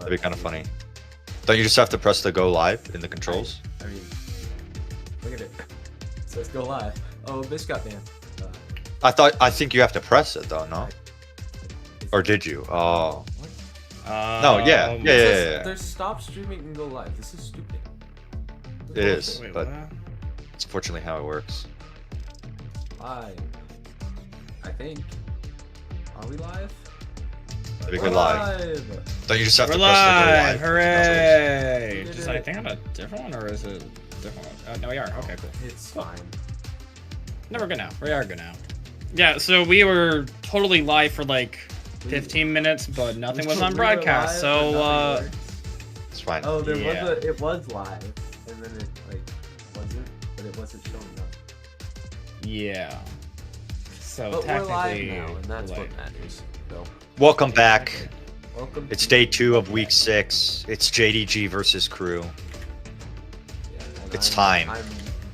That'd be kind of funny. Don't you just have to press the go live in the controls? I mean, look at it. It says go live. Oh, this got banned. I think you have to press it though, no? Or did you? Oh. No, yeah. There's stop streaming and go live. This is stupid. It is, Wait, but what? it's unfortunately how it works. Live. I think. Are we live? That'd be We're good live. Don't you just have We're to press the go live! live? Hooray! We did Just it. I think on a different one, or is it different one? No, we are. Okay, cool. It's fine. No, we're good now. We are good now. Yeah, so we were totally live for like 15 minutes, but nothing was on We were broadcast. live, but So, nothing worked. It's fine. Oh, there Yeah. was it was live, and then it like wasn't, but it wasn't showing up. yeah. So But we're live technically, now, and that's we're what live. matters. So, Welcome back. welcome. It's to- day 2 of week 6. It's JDG versus Crew Yeah, and It's time I'm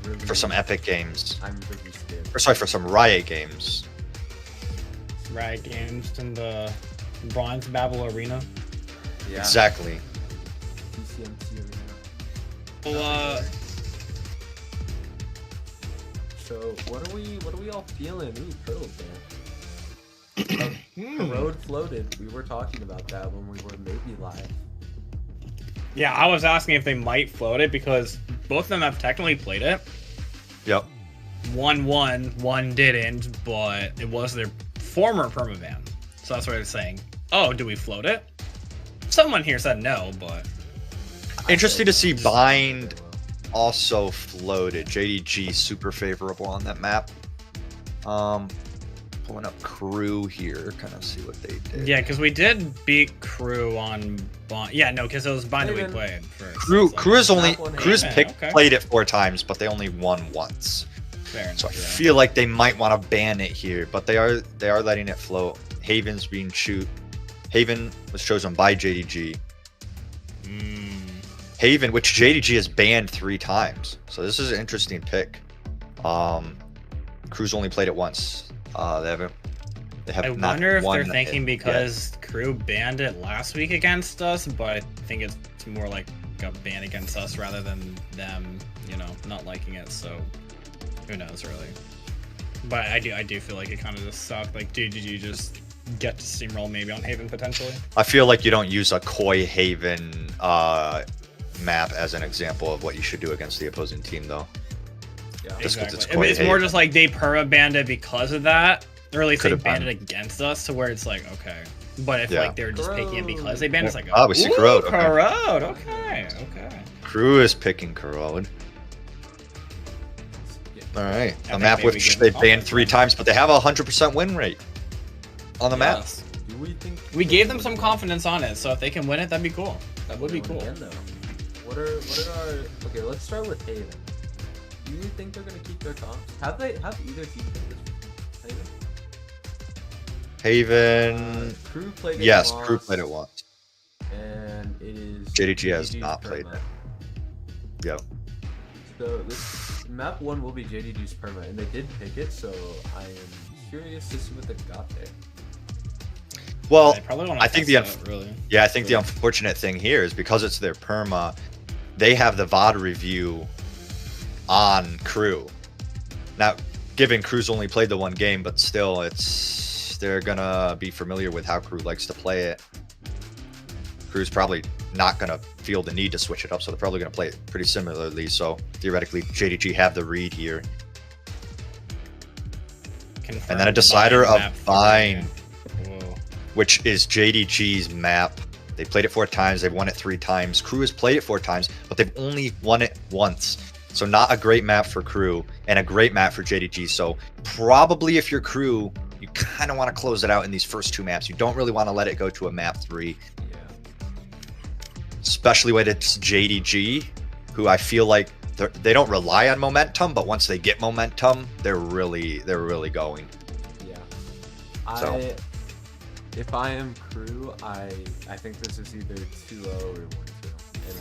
really, for some epic games. I'm really scared. Or sorry, for some Riot games. Riot Games in the Bronze Babel Arena. Yeah. Exactly. TCMC arena. Well, So what are we all feeling? Ooh, turtle ban. Road floated. We were talking about that when we were maybe live. yeah, I was asking if they might float it because both of them have technically played it. Yep. One won, one didn't, but it was their former permaban. So that's what I was saying. Oh, do we float it? Someone here said no, but Interesting to see Bind also floated. JDG super favorable on that map. Pulling up Crew here, kind of see what they did. yeah, because we did beat Crew on Bond. Yeah, no, because it was Bond that we Even- played first. Crew, so it's Crew is only Map one Crew's hand. pick Okay. played it 4 times, but they only won once. fair enough, So I yeah. feel like they might want to ban it here, but they are letting it float. Haven's being shoot. Haven was chosen by JDG. Mm. Haven, which JDG has banned 3 times, so this is an interesting pick. Crew's only played it once. They have I not wonder if won they're thinking it because Crew banned it last week against us, but I think it's more like a ban against us rather than them, not liking it. So who knows, really? But I do feel like it kind of just sucked. Like, dude, did you just get to steamroll maybe on Haven potentially? yet. I feel like you don't use a Koi Haven map as an example of what you should do against the opposing team, though. Yeah. Just 'cause it's Exactly. Koi It's more Haven. just like they perma banned it because of that, or at least they Could've banned been. it against us, to where it's like okay. But if Yeah. like they're just picking it because they banned, it's like Ah, we see ooh, Corrode, okay. Corrode, okay, okay. Crew is picking Corrode. All right, I a map think which maybe they banned 3 times, but they have a 100% win rate on the map. Yes. Do we think We gave them some confidence on it, so if they can win it, that'd be cool. That would be Everyone cool. again, though. What are our? Okay, let's start with Haven. Do you think they're gonna keep their comps? Have either team played this? Haven? Haven. Crew played it. Yes, once, Crew played it once. And it is. JDG has JDG's not played perma. it. Yep. So this map 1 will be JDG's perma, and they did pick it. So I am curious to see what they got there. Well, They probably don't I think test it, really. yeah, I think the unfortunate thing here is because it's their perma, they have the VOD review on Crew. Now, given Crew's only played the 1 game, but still, they're gonna be familiar with how Crew likes to play it. Crew's probably not gonna feel the need to switch it up, so they're probably gonna play it pretty similarly. So theoretically, JDG have the read here, Confirmed and then a decider of map three. Bind, Whoa. which is JDG's map. They played it 4 times. They've won it 3 times. Crew has played it 4 times, but they've only won it once. So not a great map for Crew and a great map for JDG. So probably if you're Crew, you kind of want to close it out in these first 2 maps. You don't really want to let it go to a map 3, Yeah. especially when it's JDG, who I feel like they don't rely on momentum, but once they get momentum, they're really going. Yeah. So- If I am Crew, I think this is either 2-0 or 1-2, and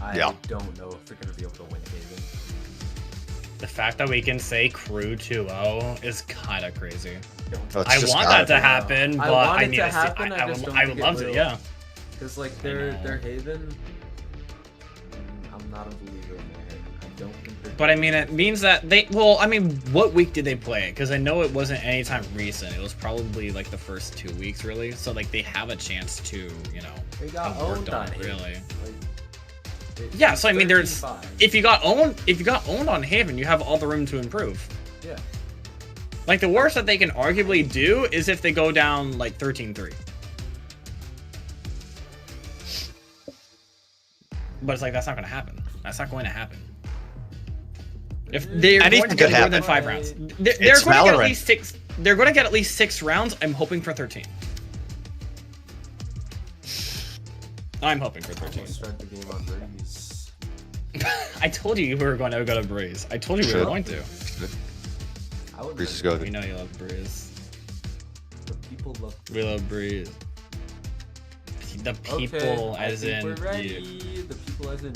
I Yeah. don't know if they're gonna be able to win Haven. The fact that we can say Crew 2-0 is kind of crazy. So it's I just want gotta that to be. happen, I but want I it mean, to happen, I just don't I think would it love it, will. yeah. Because like their Haven, I'm not a believer in their Haven. I don't think they're. But I mean, it means that they. Well, I mean, what week did they play? Because I know it wasn't anytime recent. It was probably like the first 2 weeks, really. So like they have a chance to, you know, They got have worked owned on on it, Haven. really. Like, Yeah, so I mean, there's 13-5. if you got owned on Haven, you have all the room to improve. Yeah. Like the worst that they can arguably do is if they go down like 13-3. But it's like that's not going to happen. That's not going to happen. If they're Anything going to get could more than happen. 5 rounds, they're going to get at Valorant. least 6. They're going to get at least 6 rounds. I'm hoping for 13. I'm hoping for 13. Almost start the game on Breeze. I told you were going to go to Breeze. I told you we were Should. going to. I would Breeze is never- good. We know you love Breeze. The people look. We love Breeze. The people, Okay, as I think in we're ready. you. The people, as in.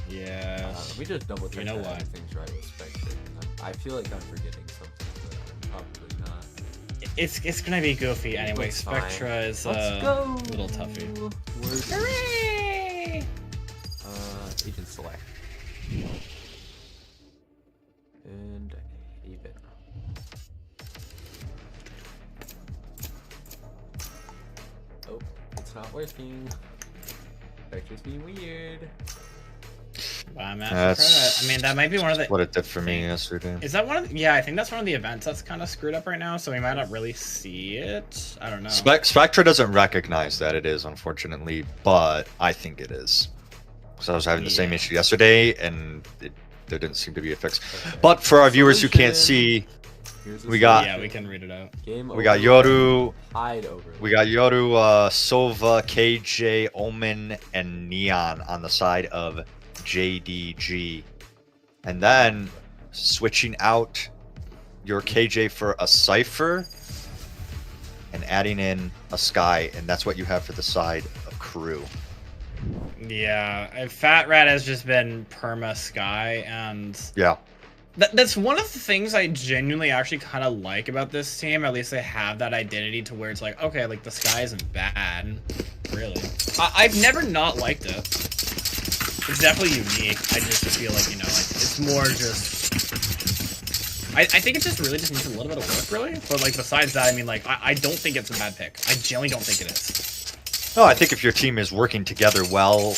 Yes. Let me just double check. You know that what? everything's right with Spectre. I feel like I'm forgetting something, but I'm probably not. It's gonna be goofy anyway. It's fine. Spectra is Let's go. a little toughy. Where's Hooray! agent select and Haven. Oh, it's not working. Spectre's being weird. Wow, man. That's I mean, that might be one of the. What it did for me yesterday. Is that one of? Yeah, I think that's one of the events that's kind of screwed up right now. So we might not really see it. I don't know. Spectra doesn't recognize that it is, unfortunately, but I think it is. Because I was having the same Yeah. issue yesterday, and there didn't seem to be a fix. But for our viewers who can't see, Here's the we got- Yeah, we can read it out. game we got overlay, Yoru, hide over. we got Yoru, Sova, KJ, Omen, and Neon on the side of JDG. And then switching out your KJ for a Cypher and adding in a Sky, and that's what you have for the side of Crew. Yeah, Fat Rat has just been perma Sky, and Yeah. that's one of the things I genuinely actually kind of like about this team. At least they have that identity to where it's like, okay, like the Sky isn't bad, really. I've never not liked it. It's definitely unique. I just feel like, you know, like it's more just. I think it just really just needs a little bit of work, really. But like besides that, I mean, like I don't think it's a bad pick. I genuinely don't think it is. No, I think if your team is working together well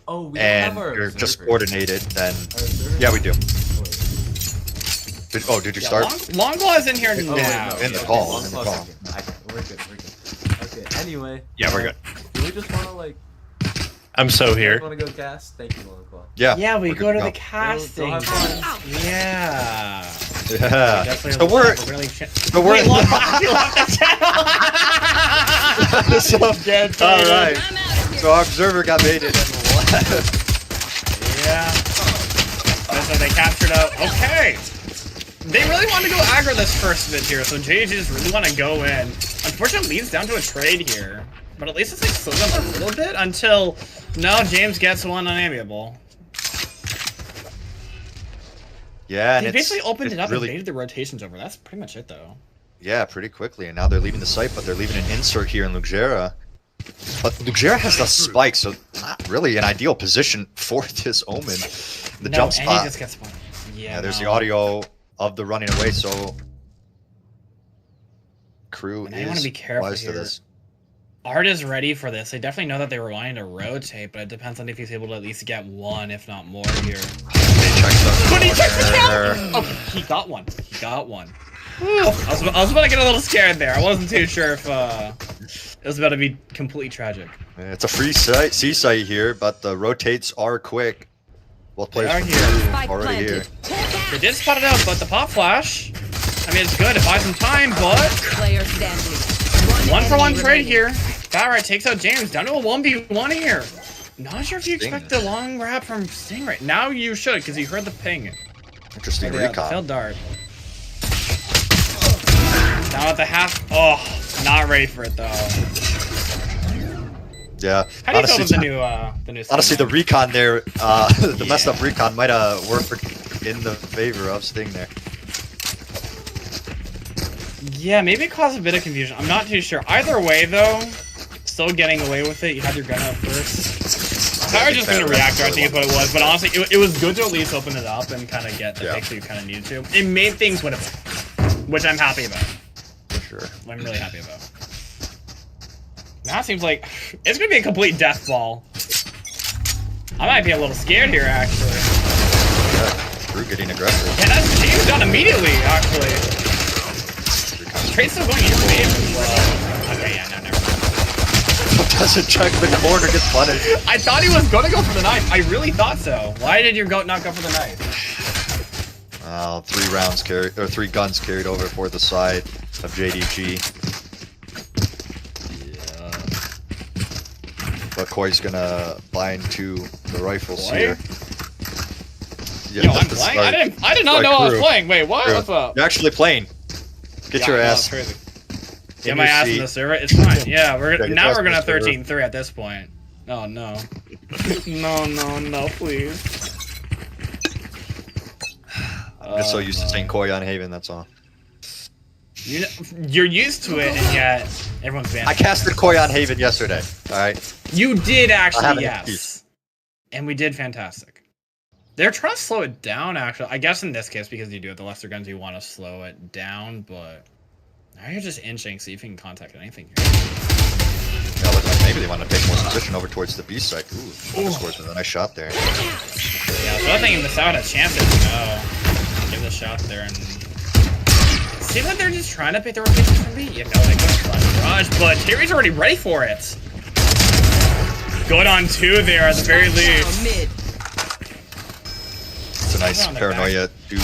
Oh, we and have our you're just observer. coordinated, then Our observer? yeah, we do. Oh, wait. Did you Yeah, start? Long Ball is in here Oh, wait, now. no, in the okay, call, long in the pause call. second. We're good. Okay, anyway. Yeah, we're good. Do we just want to like? I'm so here. Want to go cast? Thank you, Long Claw. Yeah. Yeah, we we're go good to go. the casting. have fun. Yeah. Yeah. Definitely So we're really so we're Wait, Long Ball, you left the channel. so, Get all it. right. So our observer got made it and left. Yeah. So they captured out. Okay. They really want to go aggro this first bit here, so JJ just really want to go in. Unfortunately, it leads down to a trade here. But at least it's like slow them a little bit until now James gets one unamiable. Yeah, and They it's basically opened it's it up really, and made the rotations over. That's pretty much it, though. yeah, pretty quickly. And now they're leaving the site, but they're leaving an insert here in Luxera. But Luxera has the spike, so not really an ideal position for this Omen. The No, jump and he spot. just gets one. Yeah, there's no. the audio of the running away, so Crew And I wanna is be careful wise to here. this. Art is ready for this. They definitely know that they were wanting to rotate, but it depends on if he's able to at least get one, if not more, here. They check the But he checks the corner. count! Okay, he got one. He got one. I was about to get a little scared there. I wasn't too sure if it was about to be completely tragic. It's a free site, C site here, but the rotates are quick. Both players are from here. Crew Spike already here. planted. They did spot it out, but the pop flash, I mean, it's good. It buys some time, but Player standing. one for one enemy trade remaining. here. Barrett takes out James down to a 1v1 here. Not sure if you Sting. expect the long wrap from Sting right now. You should, because you heard the ping. Interesting Yeah, recon. failed dart. Now at the half. Oh, not ready for it though. Yeah. How do you feel honestly, about the new? honestly, the skin? recon there, the messed up Yeah. recon might have worked in the favor of Sting there. Yeah, maybe it caused a bit of confusion. I'm not too sure. Either way, though, still getting away with it. You had your gun up first. I was just gonna reactor, I think is what it was. But honestly, it was good to at least open it up and kind of get the picture you kind of needed to. It made things winnable, which I'm happy about. For sure. I'm really happy about. Now it seems like it's gonna be a complete death ball. I might be a little scared here, actually. Yeah, Crew getting aggressive. Yeah, that's changed on immediately, actually. Trade's still going in your favor as well. Okay, yeah, no, never mind. Doesn't check the corner, gets punished. I thought he was gonna go for the knife. I really thought so. Why did your goat not go for the knife? 3 guns carried over for the side of JDG. But Koi's gonna bind to the rifles Koi? here. Yo, I'm playing? I did not know I was playing. Wait, what? Crew. What's up? You're actually playing. Get your ass. Crazy. Get my ass in the server. It's fine. Yeah, we're gonna 13-3 at this point. Oh no. no, please. I'm just so used to saying Koi on Haven, that's all. You're used to it, and yet everyone's banned. I casted Koi on Haven yesterday, alright? You did actually, yes. And we did fantastic. They're trying to slow it down, actually. I guess in this case, because you do have the lesser guns, you want to slow it down, but now you're just inching, see if you can contact anything here. Yeah, look like maybe they want to take more position over towards the B side. Ooh, scores with a nice shot there. Yeah, so I think he missed out on chances. No. Give the shot there and... Seems like they're just trying to pick the rotation from B. You know, they go front rush, but Terry's already ready for it. Good on 2 there at the very least. It's a nice paranoia to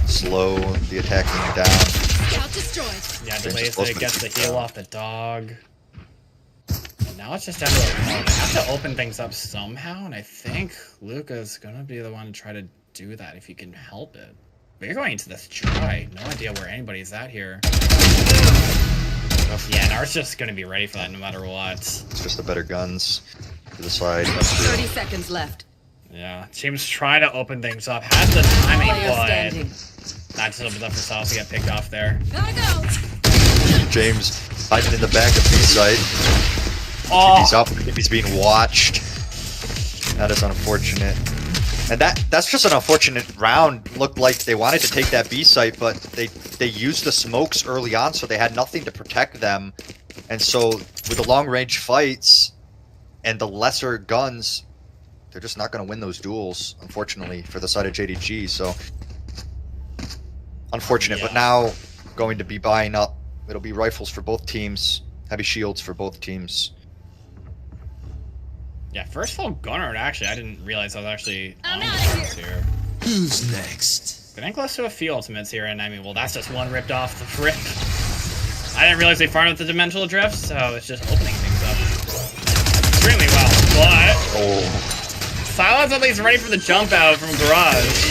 slow the attacking down. Scout destroyed. Yeah, delays it, gets the heal off the dog. And now it's just down to they have to open things up somehow, and I think Luca's gonna be the one to try to do that if he can help it. We're going into this try. No idea where anybody's at here. Yeah, Nar's just gonna be ready for that no matter what. It's just the better guns to the side. 30 seconds left. Yeah, team's trying to open things up. Has the timing, Player but that just opens up for Sauce to get picked off there. Gotta go. James hiding in the back of B site. Oh. He's up. He's being watched. That is unfortunate. And that's just an unfortunate round. Looked like they wanted to take that B site, but they used the smokes early on, so they had nothing to protect them. And so with the long range fights and the lesser guns, they're just not going to win those duels, unfortunately, for the side of JDG. So unfortunate, but now going to be buying up. It'll be rifles for both teams, heavy shields for both teams. Yeah, first full gunner, actually. I didn't realize I was actually on here. Who's next? Getting close to a few ultimates here, and I mean, well, that's just one ripped off the rip. I didn't realize they farmed with the dimensional drift, so it's just opening things up extremely well. But Silence at least ready for the jump out from Garage.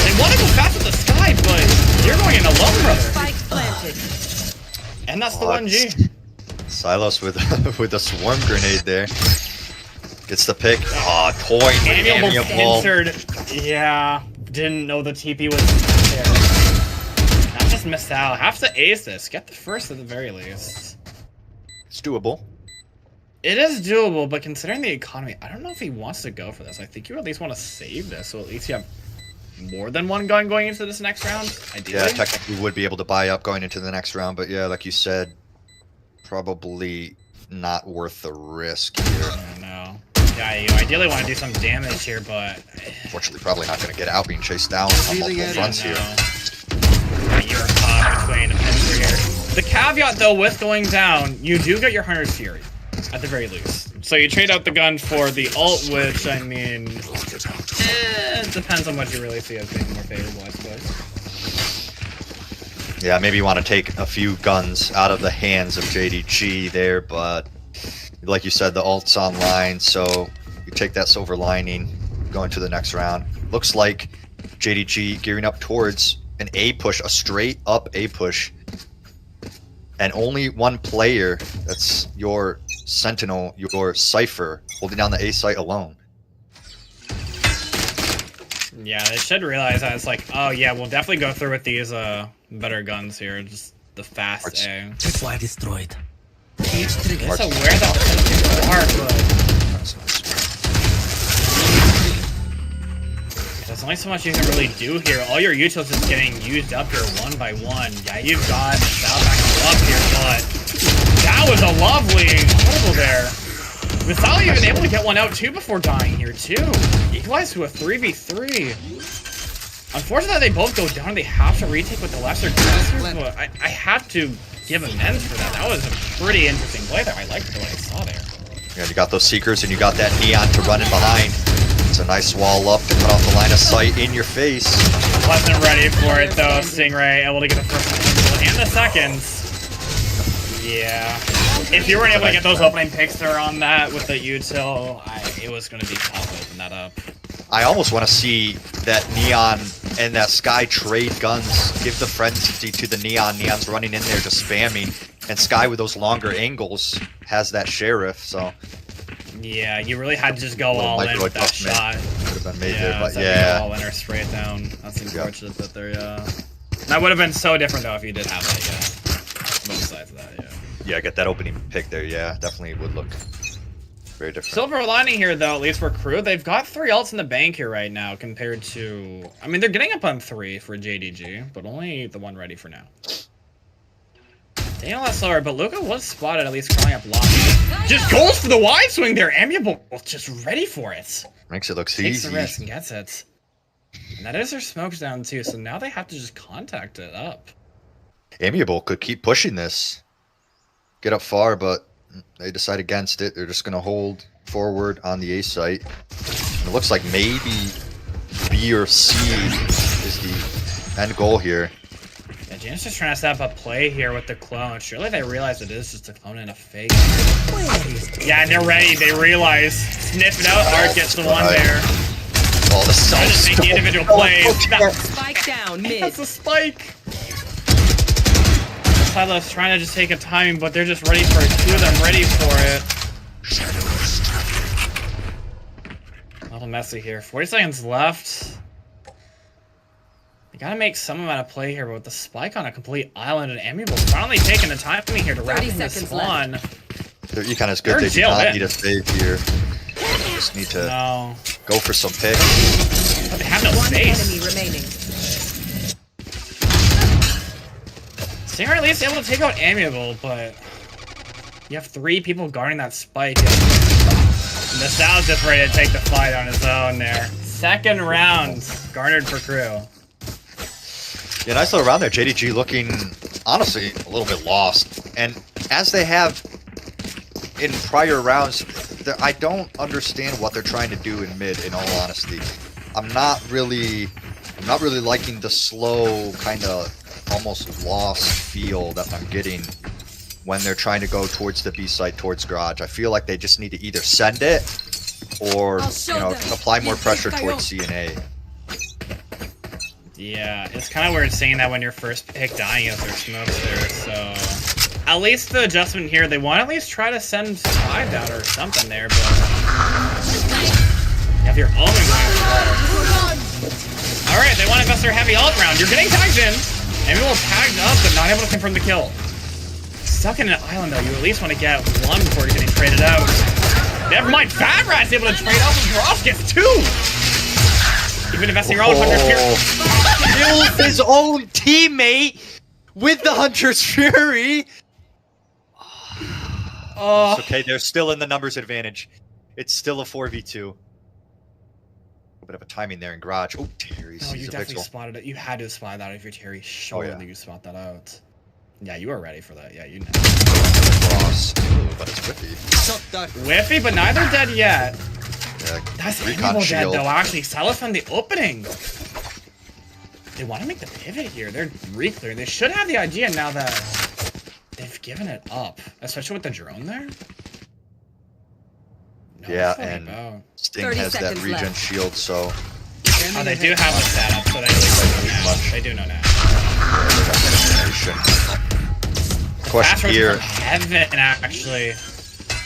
They want to go fast with the sky, but you're going in alone, brother. Spike planted. And that's the 1G. Silos with with a swarm grenade there. Gets the pick. Aw, Toy amiable. Yeah, didn't know the TP was there. I just missed out. Have to ace this. Get the first at the very least. It's doable. It is doable, but considering the economy, I don't know if he wants to go for this. I think you at least want to save this, so at least you have more than one gun going into this next round, ideally. Yeah, technically would be able to buy up going into the next round, but yeah, like you said, probably not worth the risk here. No. Yeah, you ideally want to do some damage here, but... Unfortunately, probably not going to get out being chased down on multiple fronts here. You're caught between a picture here. The caveat, though, with going down, you do get your Hunter's Fury, at the very least. So you trade out the gun for the ult, which, I mean... it depends on what you really see as being more favorable, I suppose. Yeah, maybe you want to take a few guns out of the hands of JDG there, but like you said, the ult's online, so you take that silver lining going to the next round. Looks like JDG gearing up towards an A push, a straight up A push, and only one player, that's your Sentinel, your Cypher, holding down the A site alone. Yeah, they should realize that it's like, oh yeah, we'll definitely go through with these better guns here, just the fast A. That's why destroyed. Each trigger. It's so weird that it's hard, but there's only so much you can really do here. All your utils is getting used up here one by one. Yeah, you've got Sal back up here, but that was a lovely audible there. Misal even able to get one out too before dying here too. Equalized to a 3v3. Unfortunately, they both go down. They have to retake with the lesser aggressor, but I have to give amends for that. That was a pretty interesting play there. I liked what I saw there. Yeah, you got those Seekers and you got that Neon to run in behind. It's a nice wall up to cut off the line of sight in your face. Wasn't ready for it though. Stingray able to get the first one and the second. Yeah. If you weren't able to get those opening picks there on that with the util, it was going to be tough to open that up. I almost want to see that Neon and that Sky trade guns, give the frenzy to the Neon. Neon's running in there just spamming, and Sky with those longer angles has that Sheriff, so... Yeah, you really had to just go all in with that shot. Could have been made there, but Go yeah. all in or spray it down. That's unfortunate that they're, That would have been so different though if you did have that, yeah. Both sides of that, yeah. Yeah, get that opening pick there, yeah. Definitely would look very different. Silver lining here, though, at least for Crew, they've got 3 ults in the bank here right now compared to... I mean, they're getting up on 3 for JDG, but only the 1 ready for now. Daniel less slower, but Luca was spotted at least crawling up lobby. Just goes for the wide swing there. Amiable just ready for it. Makes it look Takes easy. the risk and gets it. And that is their smokes down, too, so now they have to just contact it up. Amiable could keep pushing this. Get up far, but they decide against it. They're just going to hold forward on the A site. And it looks like maybe B or C is the end goal here. Yeah, Jan's just trying to set up a play here with the clone. Surely they realize it is just a clone and a fake. Yeah, and they're ready. They realize. Sniff it out. Art gets the one there. Oh, the self Just make the individual plays. Spike down mid. That's a spike. Silo's trying to just take a timing, but they're just ready for it. 2 of them ready for it. A little messy here. 40 seconds left. You gotta make some amount of play here, but with the spike on a complete island and Amiable finally taking the timing here to wrap in the spawn. Their econ is good. They do not need a save here. They just need to go for some picks. But they have no One space. enemy remaining. Stinger at least able to take out Amiable, but you have 3 people guarding that spike. Nasal's just ready to take the fight on his own there. Second round garnered for Crew. Yeah, nice little round there. JDG looking, honestly, a little bit lost. And as they have in prior rounds, I don't understand what they're trying to do in mid, in all honesty. I'm not really liking the slow, kind of almost lost feel that I'm getting when they're trying to go towards the B site, towards garage. I feel like they just need to either send it or, you know, apply more pressure towards C and A. Yeah, it's kind of weird saying that when you're first pick dying as their smokes there, so... At least the adjustment here, they want to at least try to send 5 down or something there, but... You have your Omen going for Alright, they want to invest their heavy ult round. You're getting tagged in! Amiable tagged up, but not able to confirm the kill. Stuck in an island, though, you at least want to get 1 before getting traded out. Never mind, Fat Rat's able to trade out, and Gross gets 2! Even investing your own Hunter's Fury. Kills his own teammate with the Hunter's Fury! It's okay, they're still in the numbers advantage. It's still a 4v2. A bit of a timing there in garage. Oh, Terry No, sees you a definitely pixel. spotted it. You had to spot that if you're Terry. Surely you spot that out. Yeah, you were ready for that. Yeah, you know. Cross. Ooh, but it's whiffy. Whiffy, but neither dead yet. Yeah, That's recon Amiable dead, shield. though, actually. Silas found the opening. They want to make the pivot here. They're re-clear. They should have the idea now that they've given it up. Especially with the drone there. No, Yeah, that's what and about. Sting 30 has that seconds regen left. shield, so Oh, they do have the setup, so they do know now. They do know now. yeah, they got that information. Question Fast here, from heaven, actually.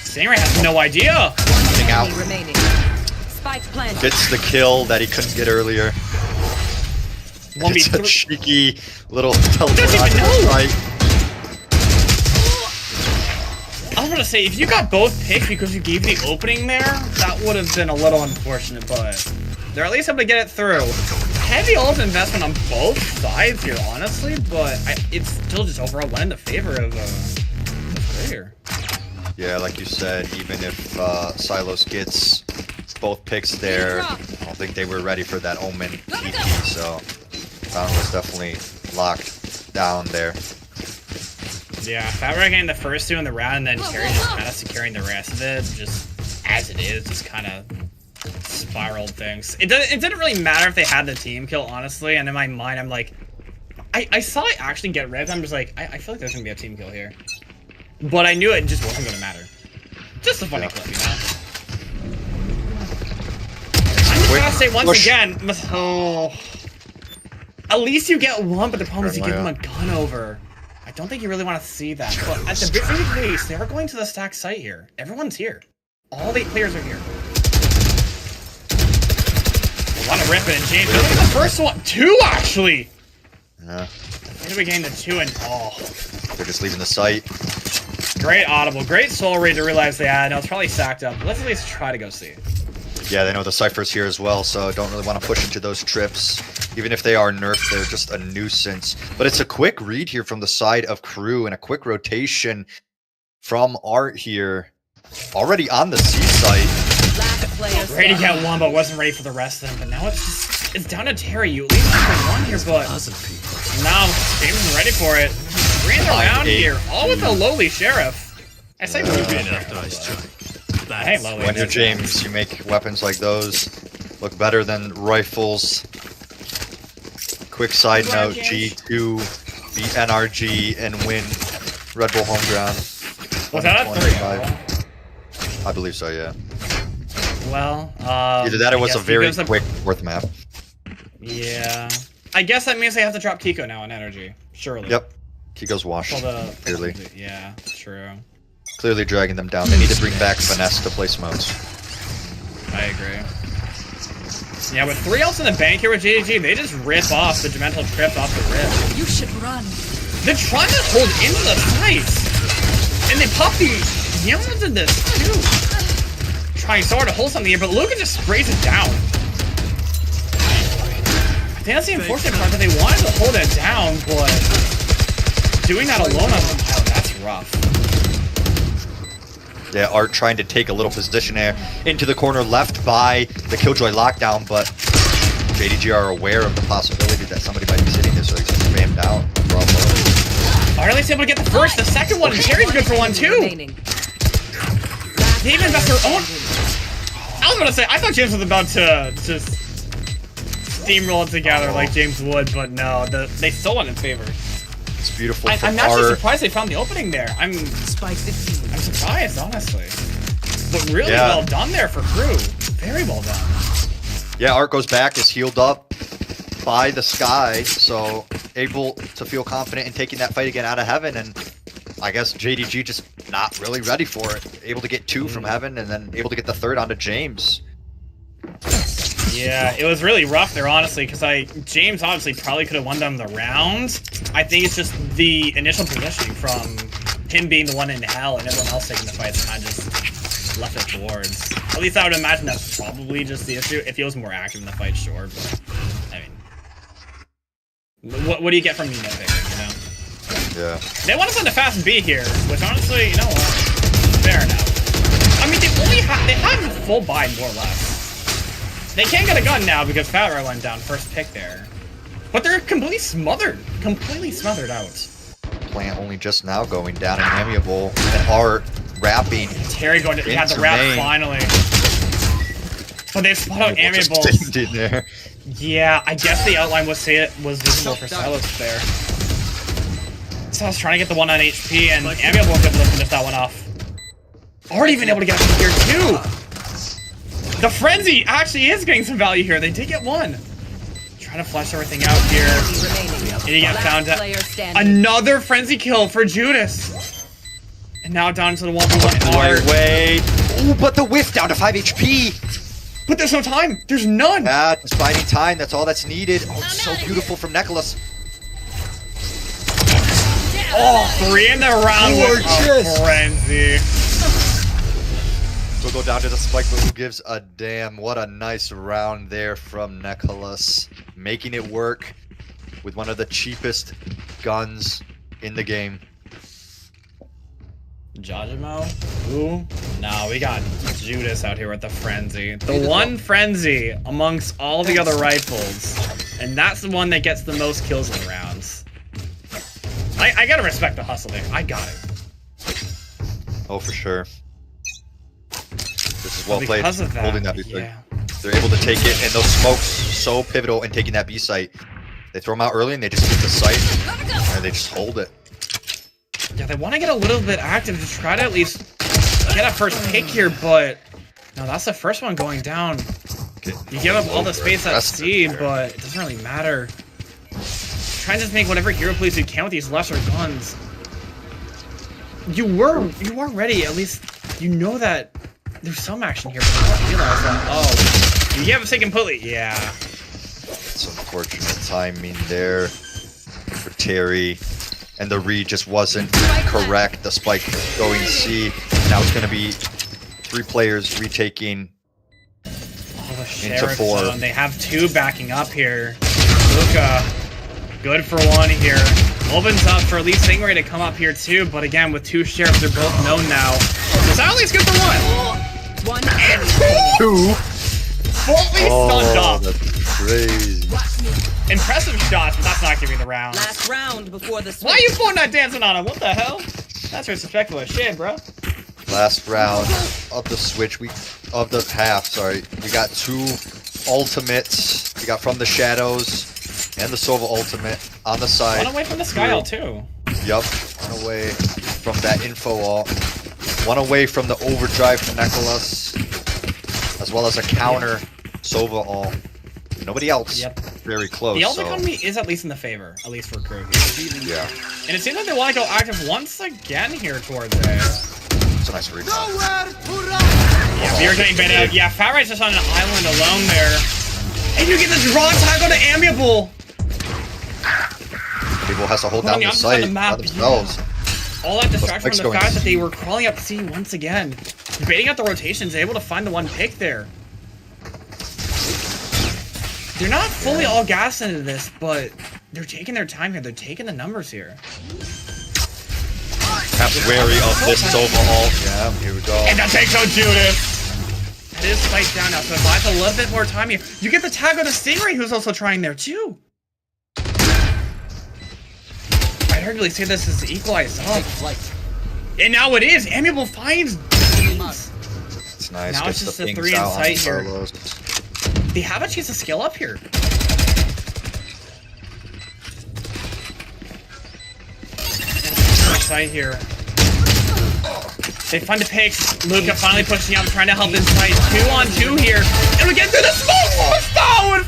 Stingray has no idea. coming out, Enemy remaining. Spike planted. gets the kill that he couldn't get earlier. It's a 1v3. cheeky little teleport Doesn't on even the know. right. gonna say, if you got both picks because you gave the opening there, that would have been a little unfortunate, but they're at least able to get it through. Heavy ult investment on both sides here, honestly, but it's still just overall went in the favor of Prayer. Yeah, like you said, even if Silos gets both picks there, I don't think they were ready for that Omen TP, so Fountain was definitely locked down there. Yeah, Fabric getting the first two in the round, and then Terry just kind of securing the rest of it, just as it is, just kind of spiraled things. It didn't really matter if they had the team kill, honestly, and in my mind, I'm like, I saw it actually get revved, I'm just like, I feel like there's going to be a team kill here. But I knew it just wasn't going to matter. Just a funny clip, you know? I'm just gonna say once again, oh, at least you get one, but the problem is you give them a gun over. I don't think you really want to see that, but at the very least, they are going to the stack site here. Everyone's here. All 8 players are here. A lot of ripping and James. Look at the first one. 2, actually! Yeah. Maybe we gained the 2 and oh. They're just leaving the site. Great audible. Great soul read to realize they had. No, it's probably sacked up. Let's at least try to go see. Yeah, they know the Cypher's here as well, so don't really want to push into those trips. Even if they are nerfed, they're just a nuisance. But it's a quick read here from the side of Crew and a quick rotation from Art here. Already on the C site. Ready to get one, but wasn't ready for the rest of them. But now it's down to Terry. You at least have one here, but now James isn't ready for it. Ran around here, all with a lowly sheriff. I say I ain't lowly. When you're James, you make weapons like those look better than rifles. Quick side note, G2 beat NRG and win Red Bull Home Ground. Was that a 3? I believe so, yeah. Well, either that or it was a very quick fourth map. Yeah. I guess that means they have to drop Kiko now on energy. Surely. Yep. Kiko's washed. Clearly. Yeah, true. Clearly dragging them down. They need to bring back Finesse to play smokes. I agree. Yeah, with 3 ults in the bank here with JDG, they just rip off the Demental Trip off the rip. You should run. They're trying to hold into the sights. And they pop the Yellows in this too. Trying so hard to hold something here, but Luca just sprays it down. I think that's the unfortunate part, that they wanted to hold it down, but doing that alone on them, oh, that's rough. Yeah, Art trying to take a little position there into the corner left by the Killjoy lockdown, but JDG are aware of the possibility that somebody might be sitting there, so he's just spammed out. Art at least able to get the first, the second one, and Terry's good for one too. They even invest their own. I was gonna say, I thought James was about to just steamroll it together like James would, but no, they still went in favor. It's beautiful. I'm actually surprised they found the opening there. I'm surprised, honestly. But really well done there for Crew. Very well done. Yeah, Art goes back, is healed up by the sky, so able to feel confident in taking that fight again out of heaven, and I guess JDG just not really ready for it. Able to get 2 from heaven, and then able to get the 3rd onto James. Yeah, it was really rough there, honestly, because James obviously probably could have won them the round. I think it's just the initial positioning from him being the one in hell and everyone else taking the fights kind of just left it towards. At least I would imagine that's probably just the issue. If he was more active in the fight, sure, but I mean, what do you get from me nitpicking, you know? Yeah. They want us on the fast B here, which honestly, you know what? Fair enough. I mean, they have full buy more or less. They can't get a gun now because Fat went down first pick there. But they're completely smothered out. Plant only just now going down and amiable, and Art wrapping. Terry going to have the wrap finally. But they spot out amiable. In there. Yeah, I guess the outline was visible for Silos there. So I was trying to get the 1 on HP, and amiable was able to finish that one off. Already even able to get up here too. The Frenzy actually is getting some value here. They did get 1. Trying to flush everything out here. And he gets found out. Another Frenzy kill for Judas. And now down to the 1v1 Art. Wait. Ooh, but the whiff down to 5 HP. But there's no time. There's none. Yeah, just finding time. That's all that's needed. Oh, it's so beautiful from Nicholas. Oh, 3 in the round with a Frenzy. go down to the spike, but who gives a damn? What a nice round there from Nicholas. Making it work with one of the cheapest guns in the game. Jajimo? Who? No, we got Judas out here with the Frenzy. The one Frenzy amongst all the other rifles. And that's the one that gets the most kills in the rounds. I gotta respect the hustle there. I got it. Oh, for sure. This is well played, Because of that, holding that B site. yeah. They're able to take it, and those smokes so pivotal in taking that B site. They throw them out early, and they just keep the site, and they just hold it. Yeah, they want to get a little bit active to try to at least get a first pick here, but no, that's the first one going down. You give up all the space at C, but it doesn't really matter. Try and just make whatever hero plays you can with these lesser guns. You are ready, at least you know that there's some action here, but you don't realize that. Oh, you have it completely. Yeah. It's unfortunate timing there for Terry. And the read just wasn't correct. The spike going C. Now it's going to be 3 players retaking The into Sheriff 4. Zone. They have 2 backing up here. Luca, good for 1 here. Opens up for at least Stingray to come up here too, but again, with 2 Sheriffs, they're both known now. So Sally's good for 1. 1 enemy. 2. Fully stunned up. That's crazy. Impressive shots, but that's not giving the round. Last round before the switch. Why are you putting that dancing on him? What the hell? That's disrespectful as shit, bro. Last round of the switch, of the half, sorry. We got 2 ultimates. We got From the Shadows and the Sova ultimate on the side. 1 away from the Sky ult too. Yup, 1 away from that info ult. 1 away from the overdrive from Nicholas, as well as a counter Sova ult. Nobody else. Yep. Very close. The ult so. economy is at least in the favor, at least for crew here. Yeah, And it seems like they want to go active once again here towards it. it's a nice read. Yeah, you're getting better. Yeah, Fat Right's just on an island alone there. And you get this raw tackle to Amiable. People has to hold Hold on, down the I'm just on site the map, by themselves. All that distraction spike's from the going fact that they C. were crawling up C once again. Baiting out the rotations, able to find the 1 pick there. They're not fully all gassed into this, but they're taking their time here. They're taking the numbers here. Perhaps wary of this Sova ult. Yeah, here we go. And that takes out Judas. That is spiked down now, so it buys a little bit more time here. You get the tag on the Stingray, who's also trying there too. I'd arguably say this is equalized up. And now it is. Amiable finds. It's nice. Now Gets it's just the a pings 3 in out on sight the here. solos. They have a chance to scale up here. Side here. They find the picks. Luca finally pushing up, trying to help inside. 2 on 2 here. And we get through the smoke! Mustafa with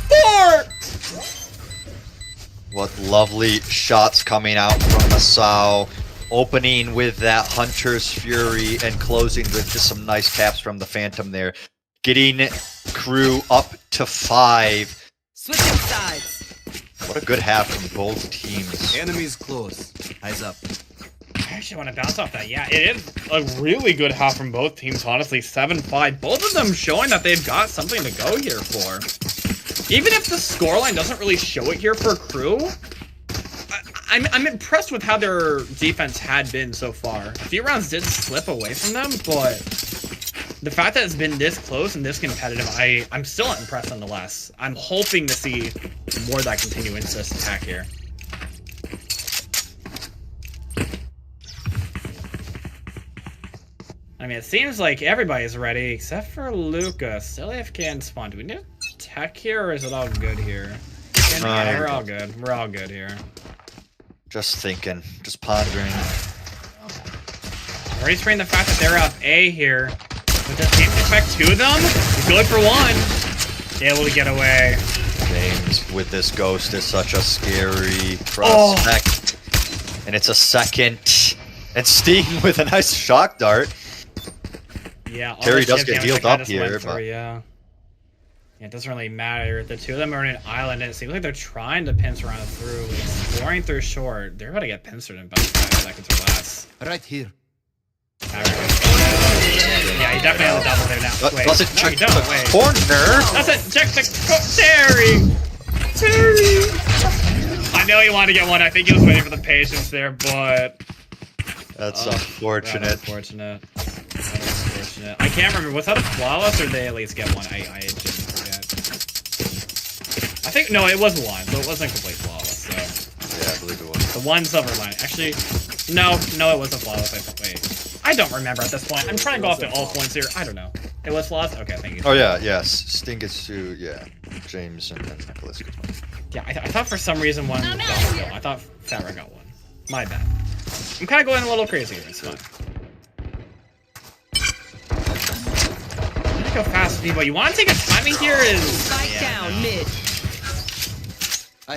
4! What lovely shots coming out from Masao. Opening with that Hunter's Fury and closing with just some nice caps from the Phantom there. Getting crew up to 5. Switching sides. What a good half from both teams. Enemies close. Eyes up. I actually want to bounce off that. Yeah, it is a really good half from both teams, honestly. 7-5. Both of them showing that they've got something to go here for. Even if the scoreline doesn't really show it here for crew, I'm impressed with how their defense had been so far. A few rounds did slip away from them, but the fact that it's been this close and this competitive, I'm still impressed nonetheless. I'm hoping to see more of that continuous attack here. I mean, it seems like everybody's ready except for Luca. Still AFK and spawn. Do we need tech here or is it all good here? Yeah, we're all good. We're all good here. Just thinking, just pondering. Already spraying the fact that they're up A here. With the same effect to them, good for 1. Able to get away. James with this ghost is such a scary prospect. And it's a second. And Sting with a nice shock dart. Yeah, all Terry the does chip get damage healed that up just went here, through, but yeah, it doesn't really matter. The 2 of them are in an island, and it seems like they're trying to pincer around through, exploring through short. They're about to get pincered in about 5 seconds or less. Right here. Yeah, he definitely has a double there Wait, doesn't no, check you don't. the Wait. corner. Doesn't check the Terry. Terry. I know he wanted to get one. I think he was waiting for the patience there, but That's that's unfortunate. unfortunate. That is unfortunate. I can't remember. Was that a flawless or did they at least get one? I didn't forget. I think no, it was one, so it wasn't complete flawless. So Yeah, I believe it was. the one silver line. Actually, no, it wasn't flawless. Wait, I don't remember at this point. I'm trying to go off to all points here. I don't know. It was flawless. Okay, thank you. Oh yeah, yes. Sting gets to James and then Nicholas gets one. Yeah, I thought for some reason one was Dom. I thought Fat Rat got one. My bad. I'm kind of going a little crazy here. It's fine. I'm gonna go fast, but you want to take a timing here? Spike down mid.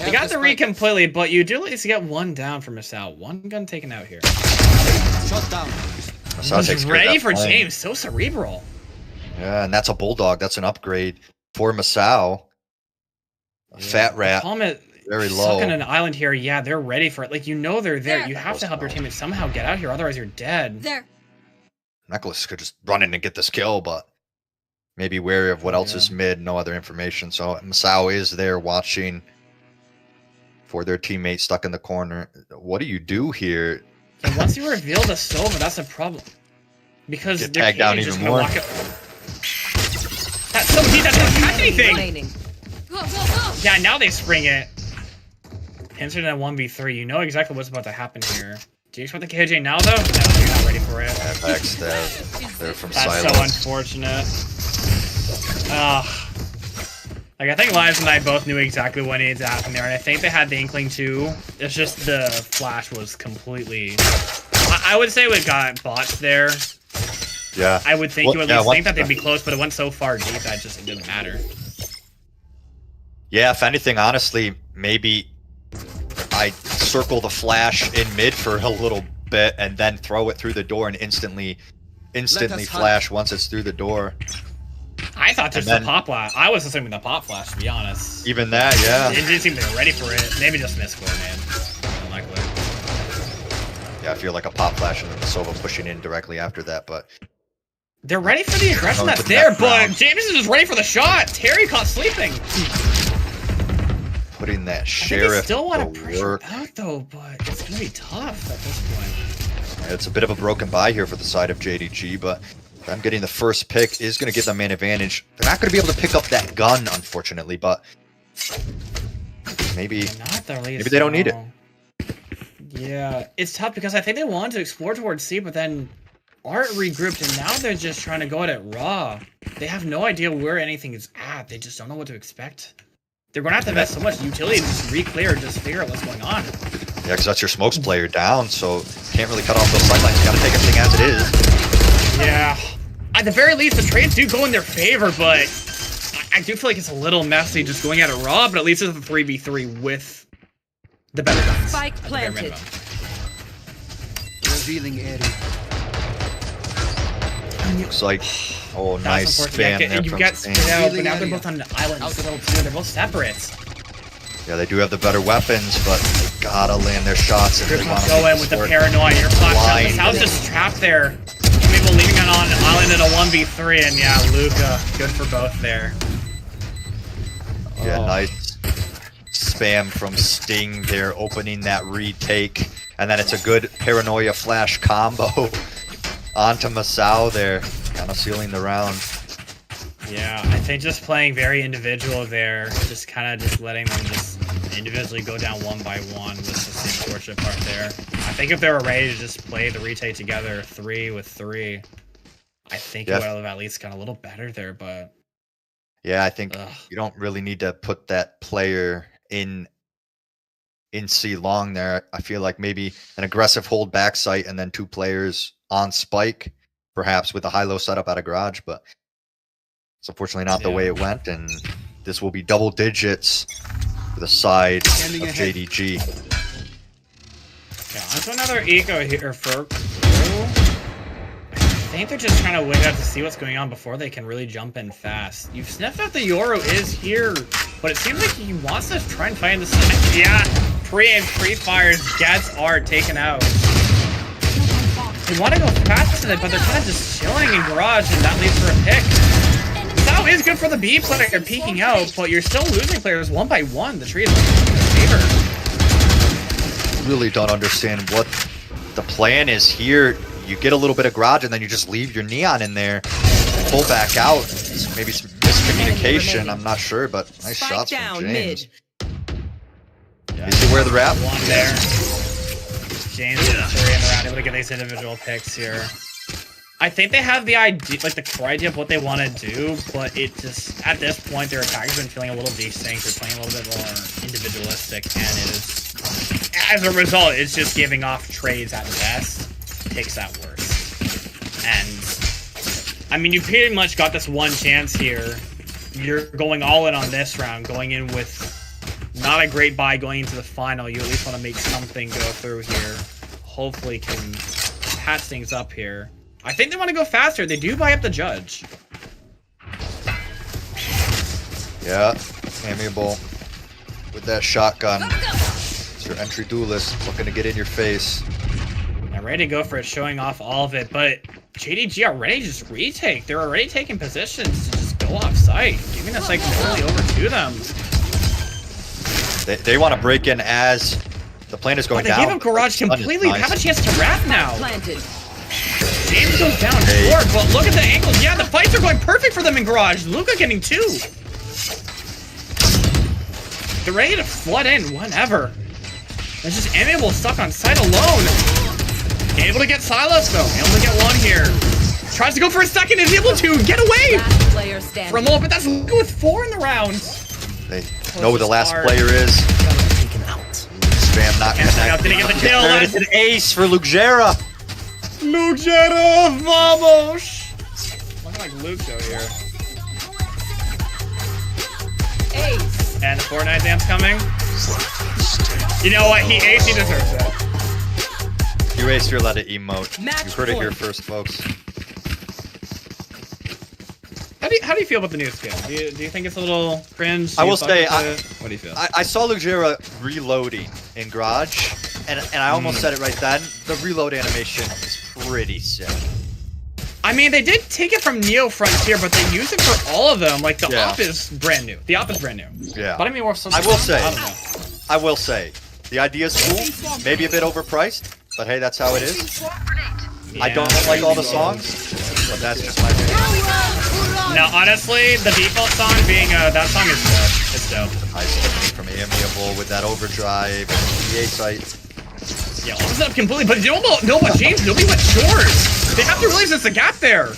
You got the read completely, but you do at least get one down for Masao. One gun taken out here. Shut down. Masao takes He's care of ready that for flame. James. So cerebral. Yeah, and that's a bulldog. That's an upgrade for Masao. A Fat Rat. Problem is, Very stuck low. on an island here. Yeah, they're ready for it. Like, you know they're there. There. You have to help your teammates somehow get out here, otherwise you're dead. There. Nicholas could just run in and get this kill, but maybe wary of what else is mid. No other information. So Masao is there watching for their teammate stuck in the corner. What do you do here? And once you reveal the Sova, that's a problem. Because Get their tagged down teammate's just even gonna more. walk up. That's so deep, that doesn't catch anything! Remaining. Go, go, go. Yeah, now they spring it. Pincer in a 1v3. You know exactly what's about to happen here. Do you expect the KJ now, though? No, you're not ready for it. Yeah, backstab. They're from That's silence. so unfortunate. Like, I think Lives and I both knew exactly what needed to happen there, and I think they had the inkling too. It's just the flash was completely... I would say we got bots there. Yeah. I would think Well, you at yeah, least what- think that they'd be close, but it went so far deep that it didn't matter. Yeah, if anything, honestly, maybe I circle the flash in mid for a little bit and then throw it through the door and instantly flash once it's through the door. I thought just And the then- pop flash. I was assuming the pop flash, to be honest. Even that, yeah. It didn't seem they were ready for it. Maybe just miscoordinated. Unlikely. Yeah, I feel like a pop flash and then the Sova pushing in directly after that, but They're ready for the aggression Going that's for the there, neck but round. James is just ready for the shot. Terry caught sleeping. putting that I think they sheriff still want to to pressure work. out though, but it's gonna be tough at this point. It's a bit of a broken buy here for the side of JDG, but them getting the first pick is going to give them an advantage. They're not going to be able to pick up that gun, unfortunately, but maybe Not the least. maybe they don't need it. Yeah, it's tough because I think they wanted to explore towards C, but then Art regrouped, and now they're just trying to go at it raw. They have no idea where anything is at. They just don't know what to expect. They're going to have to invest so much utility to just re-clear, just figure out what's going on. Yeah, because that's your smokes player down, so can't really cut off those sidelines. You got to take everything as it is. Yeah. At the very least, the trades do go in their favor, but I do feel like it's a little messy just going at it raw, but at least it's a 3v3 with the better guns. Spike at the bare planted. minimum. Revealing area. Looks like, oh, That's nice unfortunate. spam there You from get Sting. split out, but Revealing now they're area. both on an island still too. They're both separate. Yeah, they do have the better weapons, but they gotta land their shots if they They're want to go in with the paranoia. You're flashed out. Blind. This house just trapped there. People leaving it on an island in a 1v3, and yeah, Luca, good for both there. Yeah, Oh. nice spam from Sting there, opening that retake. And then it's a good paranoia flash combo onto Masao there, kind of sealing the round. Yeah, I think just playing very individual there, just kind of just letting them just individually go down one by one was just the unfortunate part there. I think if they were ready to just play the retake together 3-3, I think Yeah. it would have at least got a little better there, but Yeah, I think ugh. you don't really need to put that player in C long there. I feel like maybe an aggressive hold back site and then two players on spike, perhaps with a high-low setup at a garage, but it's unfortunately not the Yeah. way it went, and this will be double digits for the side Standing of ahead. JDG. Yeah, onto another eco here for Crew. I think they're just trying to wait out to see what's going on before they can really jump in fast. You've sniffed out the Yoru is here, but it seems like he wants to try and find the side. Yeah, pre-fires gets Art taken out. They want to go fast with it, but they're kind of just chilling in garage, and that leads for a pick. now is good for the B player peeking out, but you're still losing players one by one. The tree is in favor. Really don't understand what the plan is here. You get a little bit of garage and then you just leave your neon in there, pull back out. Maybe some miscommunication. I'm not sure, but nice Spike shots down, from James. Yeah. You see where the wrap? One there. James and Tourney in the round, able to get these individual picks here. I think they have the idea, like the core idea of what they want to do, but it just, at this point, their attack has been feeling a little desynced. They're playing a little bit more individualistic, and it is, as a result, it's just giving off trades at best, picks at worst. And, I mean, you pretty much got this one chance here. You're going all in on this round, going in with not a great buy going into the final. You at least want to make something go through here. Hopefully can patch things up here. I think they want to go faster. They do buy up the judge. Yeah, amiable with that shotgun. It's your entry duelist looking to get in your face. They're ready to go for it, showing off all of it, but JDG already just retake. They're already taking positions to just go off site, giving us like totally over to them. They want to break in as the plane is going They down. gave him garage completely. They have a chance to wrap now. Planted. James goes down short, but look at the angles. Yeah, the fights are going perfect for them in garage. Luca getting 2. They're ready to flood in whenever. There's just amiable stuck on site alone. Able to get Silas though. Able to get 1 here. Tries to go for a second. Is able to get away Last player standing. for a moment. But that's Luca with 4 in the round. They know who the last player is. Spam not connected. Did he get the kill? There it is, an ace for Lugjera. Lugjera, vamos! Looking like Luke though here. Ace. And the Fortnite dance coming. You know what? He aced. He deserves it. You aced your let it emote. Match You heard it here point. first, folks. How do you feel about the new skill? Do you think it's a little cringe? I will say, what do you feel? I saw Lugjera reloading in Garage, and I almost said it right then. The reload animation is pretty sick. I mean, they did take it from Neo Frontier, but they use it for all of them. Like, the Yeah. op is brand new. The op is brand new. Yeah. But I mean, I will say, I don't know. I will say, the idea is cool. Maybe a bit overpriced, but hey, that's how it is. I don't like all the songs, but that's just my opinion. No, honestly, the default song being, that song is dope. It's dope. Nice from Amiable with that overdrive and the A site. Yeah, opens it up completely, but you don't know what James, nobody went short. They have to realize there's a gap there.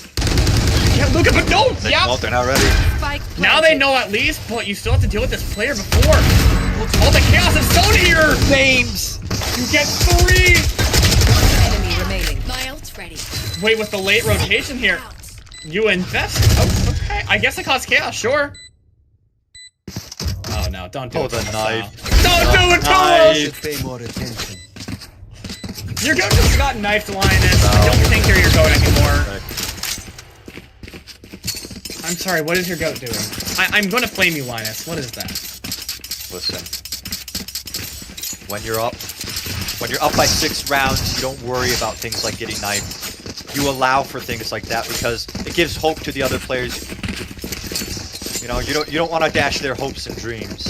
Yeah, Luca, but no! Well, they're not ready. Spike Now they know at least, but you still have to deal with this player before. All the chaos is thrown here! Names! You get 3! Enemy remaining. My ult's ready. Wait, with the late rotation here, you invest? Oh, okay. I guess it caused chaos, sure. Oh no, don't do it. the to knife. Don't do it to us! Should pay more attention. Your goat just got knifed, Linus. I don't think you're your goat anymore. I'm sorry, what is your goat doing? I'm gonna flame you, Linus. What is that? Listen, when you're up by 6 rounds, you don't worry about things like getting knifed. You allow for things like that because it gives hope to the other players. You know, you don't want to dash their hopes and dreams.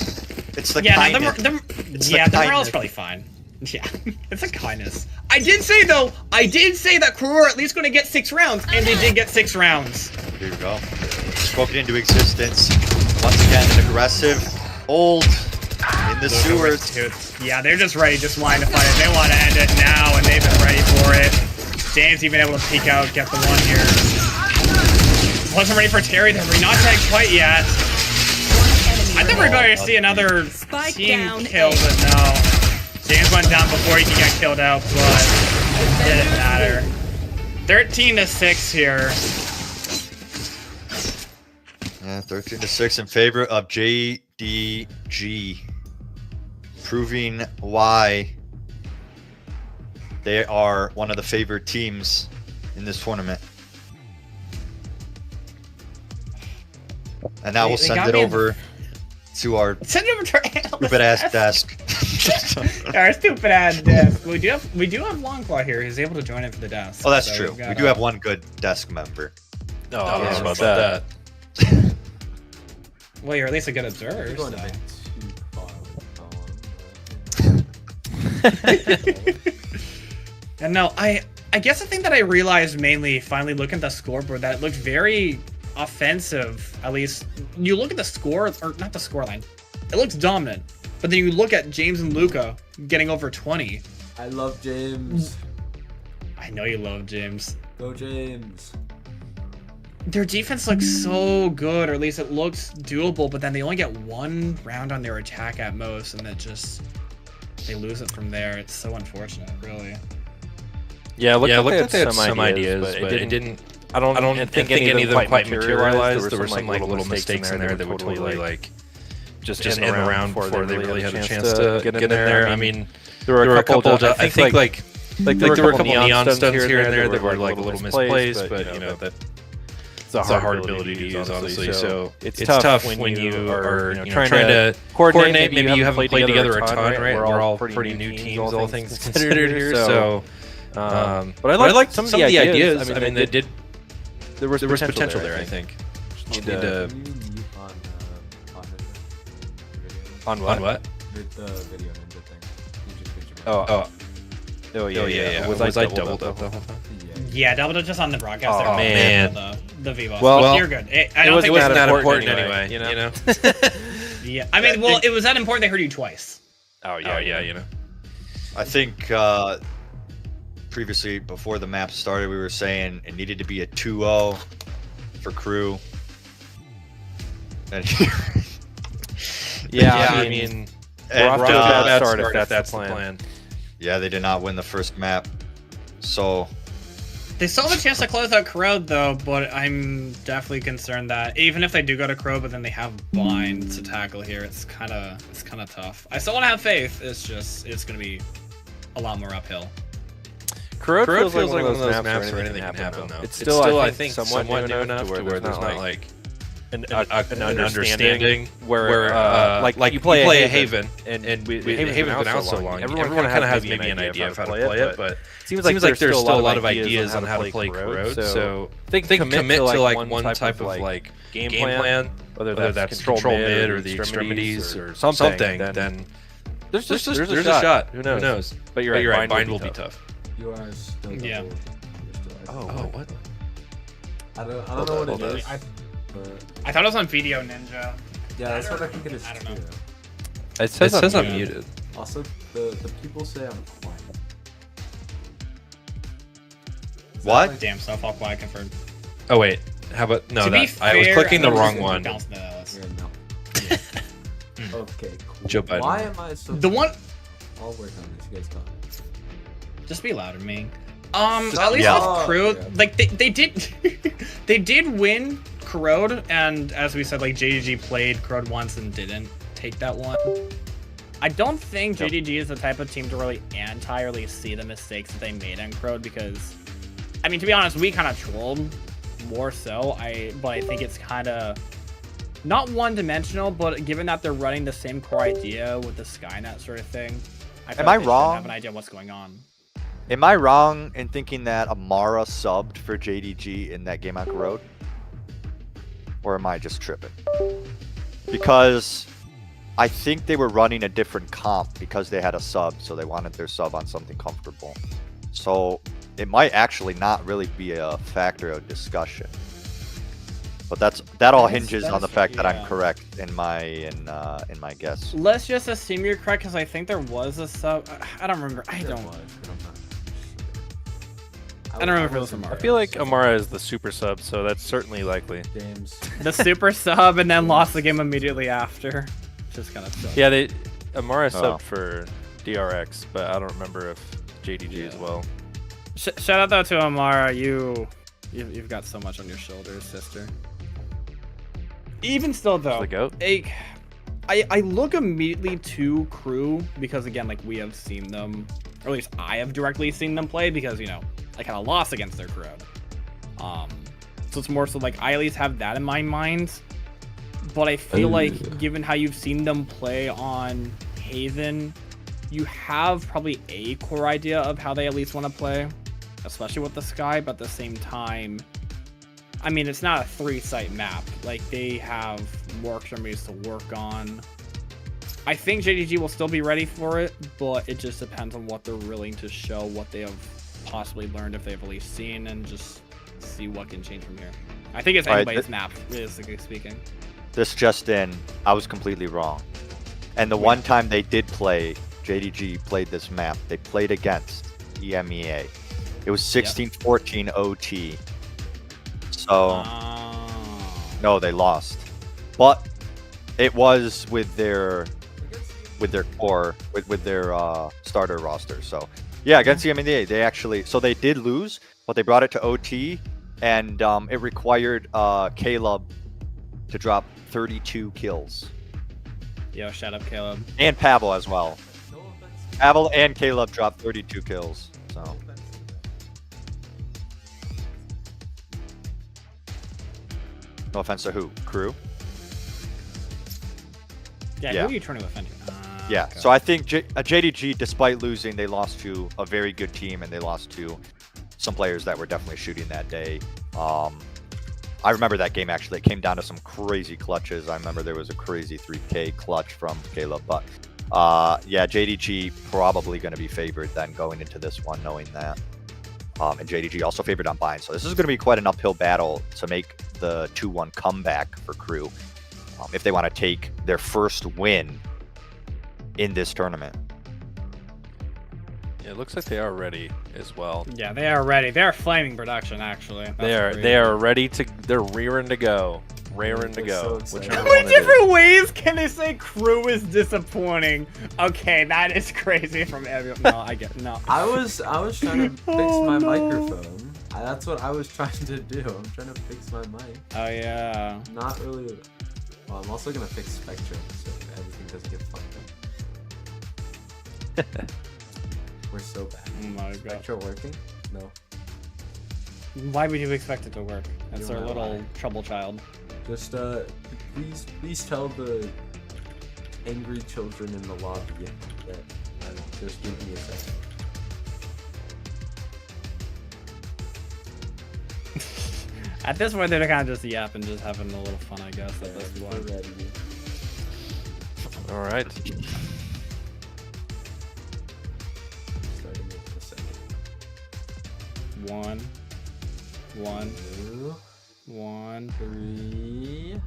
It's the kindness. It's the the morale's kindness. probably fine. Yeah, it's a kindness. I did say that crew are at least going to get 6 rounds, and they did get 6 rounds. Here you go. Spoken into existence. Once again, an aggressive, old, in the sewers. Yeah, they're just ready, just wanting to fight it. They want to end it now, and they've been ready for it. James even able to peek out, get the 1 here. Wasn't ready for Terry. They're not tagged quite yet. I thought we were going to see another Spike team down kill, A. but no. James went down before he could get killed out, but it didn't matter. 13-6 here. Yeah, 13-6 in favor of JDG, proving why they are one of the favored teams in this tournament. And now we'll They send got it me over to our Send it over to our analyst stupid ass desk. Our stupid ass desk. We do have Longclaw here. He's able to join in for the desk. Oh, that's So true. we've got, We do have one good desk member. No, I Oh, was yeah. about that. Well, you're at least a good observer. You're going so. a bit too far with that one. And no, I guess the thing that I realized mainly, finally looking at the scoreboard, that it looked very offensive. At least you look at the score, or not the scoreline. It looks dominant, but then you look at James and Luca getting over 20. I love James. I know you love James. Go James. Their defense looks so good, or at least it looks doable, but then they only get one round on their attack at most, and it just, they lose it from there. It's so unfortunate, really. Yeah, looked like they had some ideas, but it didn't. I don't think any of them quite materialized. There were some like little mistakes in there that would totally like just end the round before they really had a chance to get in there. I mean, there were a couple. I think like there were a couple neon stuns here and there that were like a little misplaced, but you know that. It's a hard ability to use, honestly. So it's tough when you are trying to coordinate. Maybe you haven't played together a ton, right? We're all pretty new teams, all things considered here. So, but I like some of the ideas. I mean, they did. There was potential there, I think. Just need to. On what? The video ninja thing. You just picture Oh yeah. Was I doubled up the whole time? Yeah, double just on the broadcast. Oh, there. man. The V-Boss. Well, you're good. It wasn't that important anyway, you know? Yeah, I mean, well, it was that important they heard you twice. Oh, yeah, you know. I think previously, before the map started, we were saying it needed to be a 2-0 for crew. And I mean, we're off to a bad start if that's the plan. Yeah, they did not win the first map. So They still have a chance to close out Corrode, though, but I'm definitely concerned that even if they do go to Crow, but then they have Bind to tackle here, it's kind of tough. I still want to have faith. It's going to be a lot more uphill. Corrode feels like one of those maps where anything can happen, though. It's still, I think, somewhat new enough to where there's not like an understanding where like you play a Haven, and Haven's been out so long. Everyone kind of has maybe an idea of how to play it, but it seems like there's still a lot of ideas on how to play Corrode. So think commit to like one type of like game plan, whether that's control mid or the extremities or something. Then there's a shot. Who knows? But you're right. Bind will be tough. You are still. Yeah. Oh, what? I don't know what it is. I thought it was on Video Ninja. Yeah, that's what I think it is I don't know. too. It says I'm muted. Also, the people say I'm quiet. what? Damn, Snowfall quiet confirmed. Oh wait, how about no? To be I was fair, clicking the I'm wrong just one. bouncing the list. Yeah, no. Okay, cool. Joe Biden. Why am I so? The one, I'll work on this. You guys talk. just be louder, me. At least yeah. with Crew, Yeah. like they did, they did win Corrode, and as we said, like JDG played Corrode once and didn't take that one. I don't think JDG is the type of team to really entirely see the mistakes that they made in Corrode, because, I mean, to be honest, we kind of trolled more so. But I think it's kind of not one-dimensional, but given that they're running the same core idea with the Skynet sort of thing, I feel Am like I they should wrong? have an idea of what's going on. Am I wrong in thinking that Amara subbed for JDG in that game on Corrode? Or am I just tripping? Because I think they were running a different comp because they had a sub, so they wanted their sub on something comfortable. So it might actually not really be a factor of discussion. But that all hinges on the fact that I'm correct in my guess. Let's just assume you're correct, because I think there was a sub. I don't remember. I don't remember if it was Amara. I feel like Amara is the super sub, so that's certainly likely. James. The super sub and then lost the game immediately after. Just kind of sucks. Yeah, Amara subbed for DRX, but I don't remember if JDG as well. Shout out though to Amara. You've got so much on your shoulders, sister. Even still though, The goat. I look immediately to Crew because again, like we have seen them, or at least I have directly seen them play because I kind of lost against their Corrode. So it's more so like I at least have that in my mind. But I feel like given how you've seen them play on Haven, you have probably a core idea of how they at least want to play, especially with the Sky. But at the same time, I mean, it's not a 3-site map. Like they have more extremities to work on. I think JDG will still be ready for it, but it just depends on what they're willing to show, what they have possibly learned, if they've at least seen, and just see what can change from here. I think it's anybody's map, realistically speaking. This just in, I was completely wrong. And the one time they did play, JDG played this map, they played against EMEA. It was 16-14 OT. So, no, they lost. But it was with their core, with their starter roster. So, yeah, against EMEA, they actually, so they did lose, but they brought it to OT, and it required Caleb to drop 32 kills. Yo, shut up, Caleb. And Pavel as well. Pavel and Caleb dropped 32 kills. So. No offense to who? Crew? Yeah, who are you turning with anyway? Yeah, okay. So I think JDG, despite losing, they lost to a very good team, and they lost to some players that were definitely shooting that day. I remember that game, actually. It came down to some crazy clutches. I remember there was a crazy 3K clutch from Caleb. But, yeah, JDG probably going to be favored then going into this one, knowing that. And JDG also favored on buying. So this is going to be quite an uphill battle to make the 2-1 comeback for Crew if they want to take their first win in this tournament. Yeah, it looks like they are ready as well. Yeah, they are ready. They are flaming production, actually. They are ready to. They're rearing to go. Raring to go. So how many different ways can they say Crew is disappointing? Okay, that is crazy from everyone. No, I get no. I was trying to fix my microphone. That's what I was trying to do. I'm trying to fix my mic. Oh yeah. Not really. Well, I'm also gonna fix Spectrum so everything doesn't get fucked up. We're so bad. Oh my god. Spectrum working? No. Why would you expect it to work? That's our little trouble child. Just please tell the angry children in the lobby that just give me a second. At this point, they're kind of just yapping, just having a little fun, I guess. At this point. All right. Starting with the second. 1, 1, 2, 1, 3,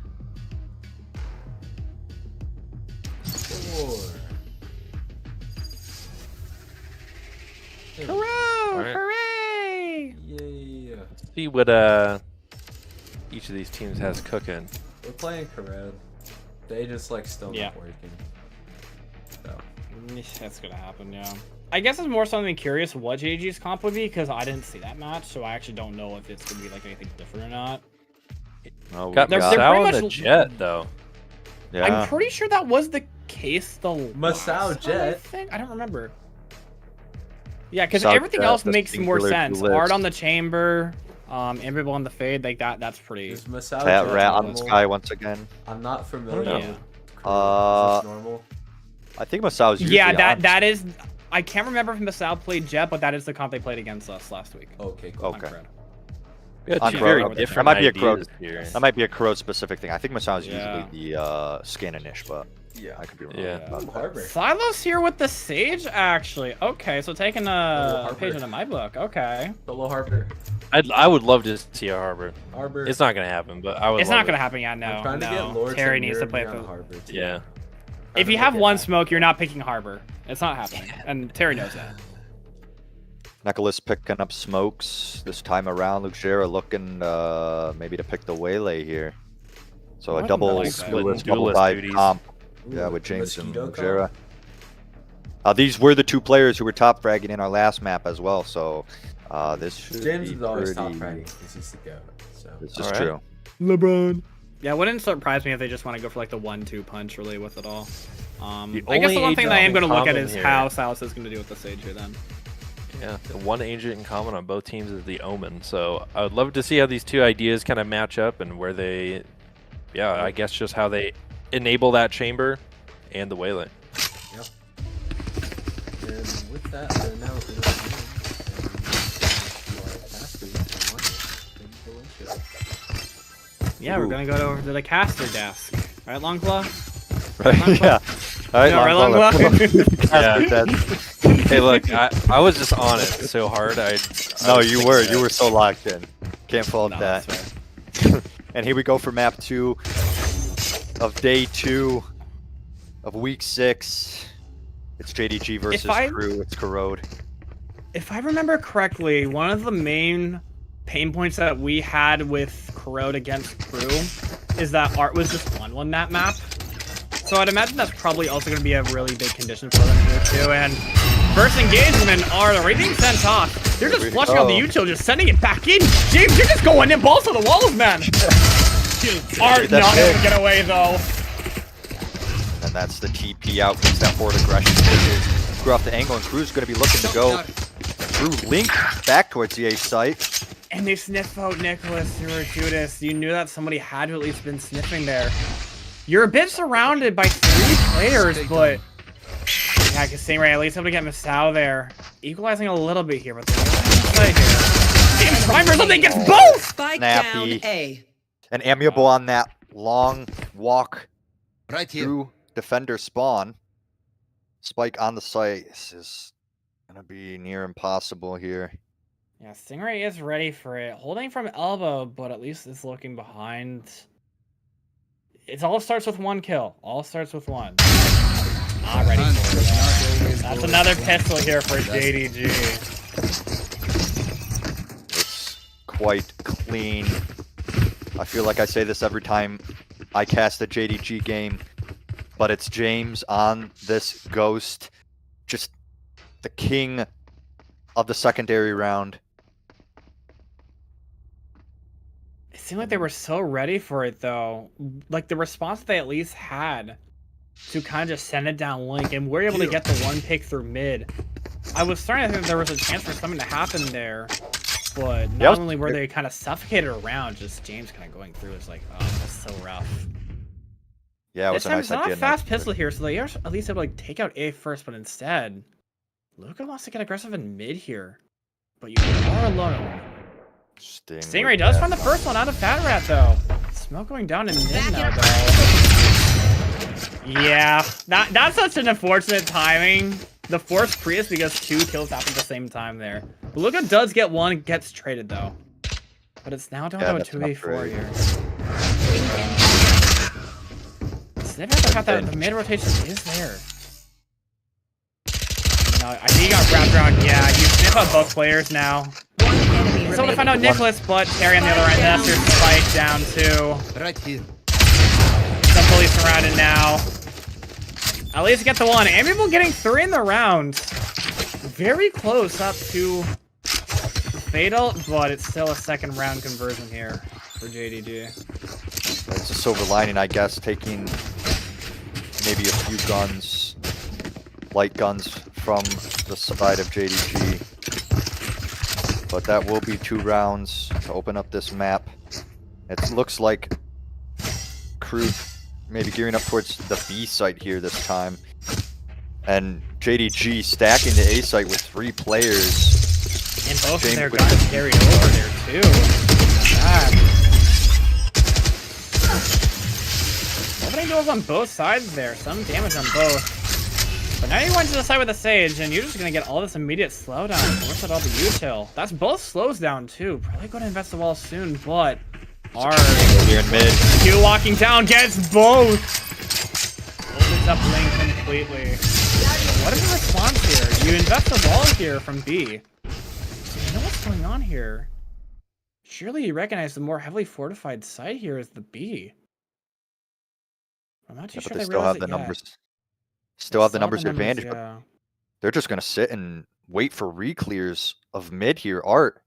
4. Hurrah! Hooray! Yay! See what each of these teams has cooking. We're playing Karad. They just like still not working. So that's gonna happen, yeah. I guess it's more something curious what JG's comp would be because I didn't see that match, so I actually don't know if it's gonna be like anything different or not. Oh, got Masao on the Jet though. Yeah. I'm pretty sure that was the case. The Masao Jet. I don't remember. Yeah, because everything else makes more sense. Art on the chamber, Invisible on the fade, like that. That's pretty. Is Masao That Jet rat normal? on the sky once again. I'm not familiar. Yeah. Is this normal? I think Masao's usually that is. I can't remember if Masao played Jet, but that is the comp they played against us last week. Okay, cool. Okay. Very different. That might be a Crow. Here. That might be a Crow specific thing. I think Masao's usually the Scannish, but yeah, I could be wrong. Yeah. Harbor. Silos here with the Sage, actually. Okay, so taking a page into my book. Okay. Solo Harbor. I would love to see a Harbor. Harbor. It's not gonna happen, but I would. It's not gonna happen yet. No. I'm trying to get no. Lords Terry and needs to play Mirror the Harbor. Too. Yeah. If you have one smoke, you're not picking Harbor. It's not happening, and Terry knows that. Nicholas picking up smokes this time around. Luxera looking maybe to pick the Waylay here. So a double vibe comp. Yeah, with James and Luxera. These were the two players who were top fragging in our last map as well. So this should James be is always top pretty... fragging because he's the goat. So This is true. LeBron. Yeah, it wouldn't surprise me if they just want to go for like the 1-2 punch really with it all. I guess the one thing that I am going to look at is how Silas is going to do with the Sage here then. Yeah, the one agent in common on both teams is the Omen. So I would love to see how these two ideas kind of match up and where they, I guess just how they enable that chamber and the Waylay. Yep. And with that, they're now in the Yeah, we're going to go over to the caster desk. Right, Longclaw? Right? Yeah. All right, Yeah, right, Longclaw. Yeah. Hey, look, I was just on it so hard. No, you were. You were so locked in. Can't fault No, that. that's fair. And here we go for map 2 of day 2 of week 6. It's JDG versus Crew. It's Corrode. If I remember correctly, one of the main pain points that we had with Corrode against Crew is that Art was just 1-1 that map. So I'd imagine that's probably also going to be a really big condition for them here too. And first engagement, Art already being sent off. They're just flushing on the util, just sending it back in. James, you're just going in balls to the walls, man. Art not able to get away though. And that's the TP out. Gets that forward aggression. Screw off the angle, and Crew's going to be looking to go. Crew link back towards the A site. And they sniff out Nicholas or Judas. You knew that somebody had to at least been sniffing there. You're a bit surrounded by 3 players, but yeah, because Stingray at least able to get Masao there, equalizing a little bit here, but they're right here. James Prime or something gets both. Spike Snappy. down A. And amiable on that long walk Right here. through defender spawn. Spike on the site. This is gonna be near impossible here. Yeah, Stingray is ready for it, holding from elbow, but at least is looking behind. It all starts with 1 kill. All starts with 1. Not ready for it. That's another pistol here for JDG. It's quite clean. I feel like I say this every time I cast a JDG game, but it's James on this Ghost. Just the king of the secondary round. It seemed like they were so ready for it, though. Like, the response they at least had to kind of just send it down link, and we're able to get the 1 pick through mid. I was starting to think there was a chance for something to happen there, but not only were they kind of suffocated around, just James kind of going through is like, oh, that's so rough. Yeah, it was this a time nice it's not idea. a fast pistol here, so they are at least able to like, take out A first, but instead, Luca wants to get aggressive in mid here. But you are alone. Stingray does find the first one out of Fat Rat, though. Smoke going down in mid now, though. Yeah, that's such an unfortunate timing. The forced Prius because 2 kills happen at the same time there. But Luca does get 1, gets traded, though. But it's now down to a 2v4 here. Sniff at the fact that the mid rotation is there. No, I think he got wrapped around. Yeah, you sniff out both players now. So to find out Nicholas, but Terry on the other end. That's your Spike down too. Right here. Some fully surrounded now. At least get the 1. Amiable getting 3 in the round. Very close up to Fatal, but it's still a 2nd round conversion here for JDG. It's a silver lining, I guess, taking maybe a few guns, light guns from the side of JDG. But that will be 2 rounds to open up this map. It looks like Crew maybe gearing up towards the B site here this time. And JDG stacking the A site with 3 players. And both of their guns carried over there too. Opening doors on both sides there. Some damage on both. But now you went to the side with the Sage, and you're just going to get all this immediate slowdown. Force it all the util. That's both slows down, too. Probably going to invest the wall soon, but... Here in mid. Q walking down, gets both! Opens up lane completely. What is the response here? You invest the wall here from B. So you know what's going on here. Surely you recognize the more heavily fortified side here is the B. I'm not too sure but they they still have the numbers. Still have the numbers advantage, yeah. but they're just going to sit and wait for re-clears of mid here. Art.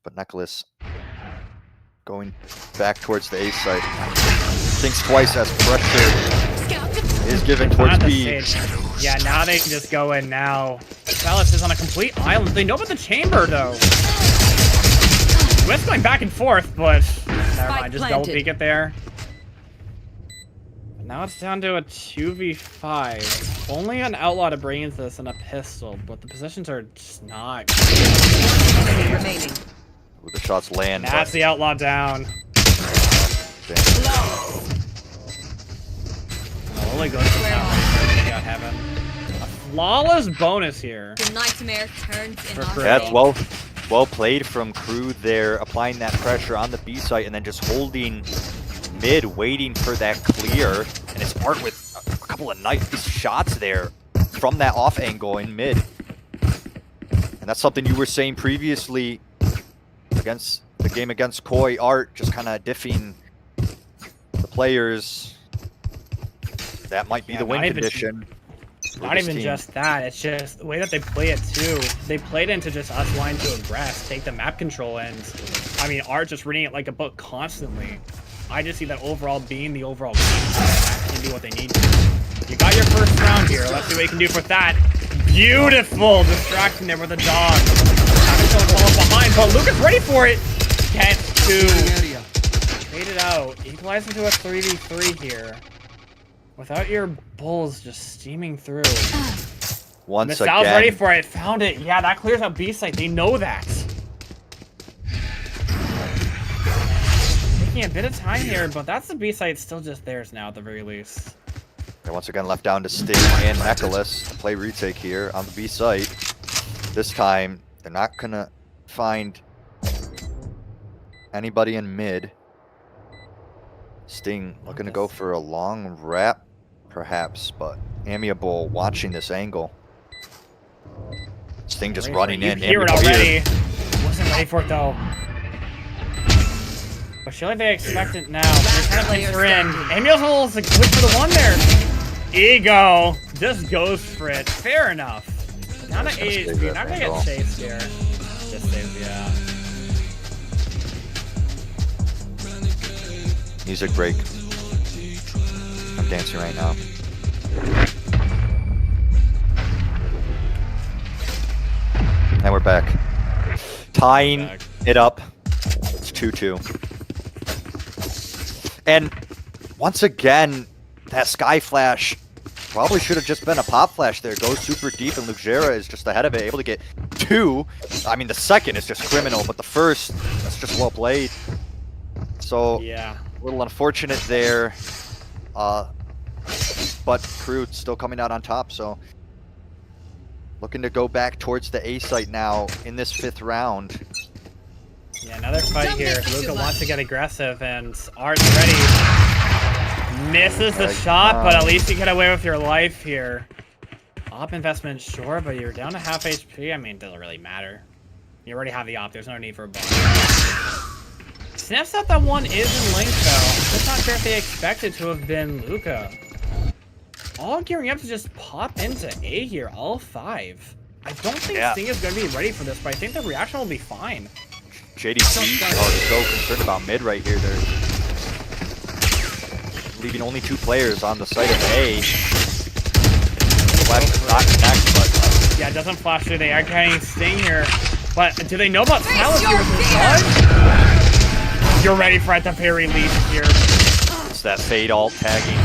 But Nicholas going back towards the A site. Thinks twice as pressure is given towards B. Yeah, now they can just go in now. Salas is on a complete island. They know about the chamber, though. West going back and forth, but never mind. Just double peek it there. Now it's down to a 2v5. Only an outlaw to bring into this and a pistol, but the positions are just not. Remaining. Ooh, the shots land. That's the outlaw down. Fully goes to town. Got heaven. A flawless bonus here. The nightmare turns in our That's way. well played from Crew there, applying that pressure on the B site and then just holding mid, waiting for that clear. And it's Art with a couple of nice shots there from that off angle in mid. And that's something you were saying previously against the game against Koi. Art just kind of diffing the players. That might be the win condition. Not even just that, it's just the way that they play it too. They played into just us wanting to aggress, take the map control, and I mean, Art just reading it like a book constantly. I just see that overall being the overall game can do what they need to. You got your first round here, let's see what you can do for that. Beautiful distraction there with the dog. Still fall behind, but Luca's ready for it. Get two. Trade it out, equalize into a 3v3 here. Without your bulls just steaming through. Once Misao's again, ready for it. Found it. Yeah, that clears out B site. They know that. Taking a bit of time here, but that's the B site. Still just theirs now at the very least. they're once again left down to Sting and Mechalus to play retake here on the B site. This time, they're not gonna find anybody in mid. Sting looking to go for a long wrap, perhaps, but Amiable watching this angle. Sting just running in. You hear it already. Wasn't ready for it though. But surely they expect it now. They're trying to pinch her in. Amible's a little quick for the one there. Ego just goes for it. Fair enough. Down to HP. Not gonna get chased here. Just saves, yeah. Music break. I'm dancing right now. And we're back. Tying it up. It's 2-2. And once again, that Sky Flash probably should have just been a pop flash there. Goes super deep, and Lugera is just ahead of it, able to get two. I mean, the second is just criminal, but the first, that's just well played. So, yeah, a little unfortunate there. But Crew still coming out on top, so looking to go back towards the A site now in this 5th round. Yeah, another fight here. Luca wants to get aggressive, and Art's ready. Misses the shot, but at least you get away with your life here. Op investment, sure, but you're down to half HP. I mean, it doesn't really matter. You already have the op. There's no need for a bonus. Sniffs out that one is in link, though. I'm just not sure if they expected to have been Luca. All gearing up to just pop into A here, all 5. I don't think Sting is going to be ready for this, but I think the reaction will be fine. JDG are so concerned about mid right here. They're leaving only 2 players on the site of A. Flash does not connect, but yeah, it doesn't flash through. They are carrying Sting here. But do they know about Silence here with his blood? You're ready for it at the very least here. It's that fade alt tagging.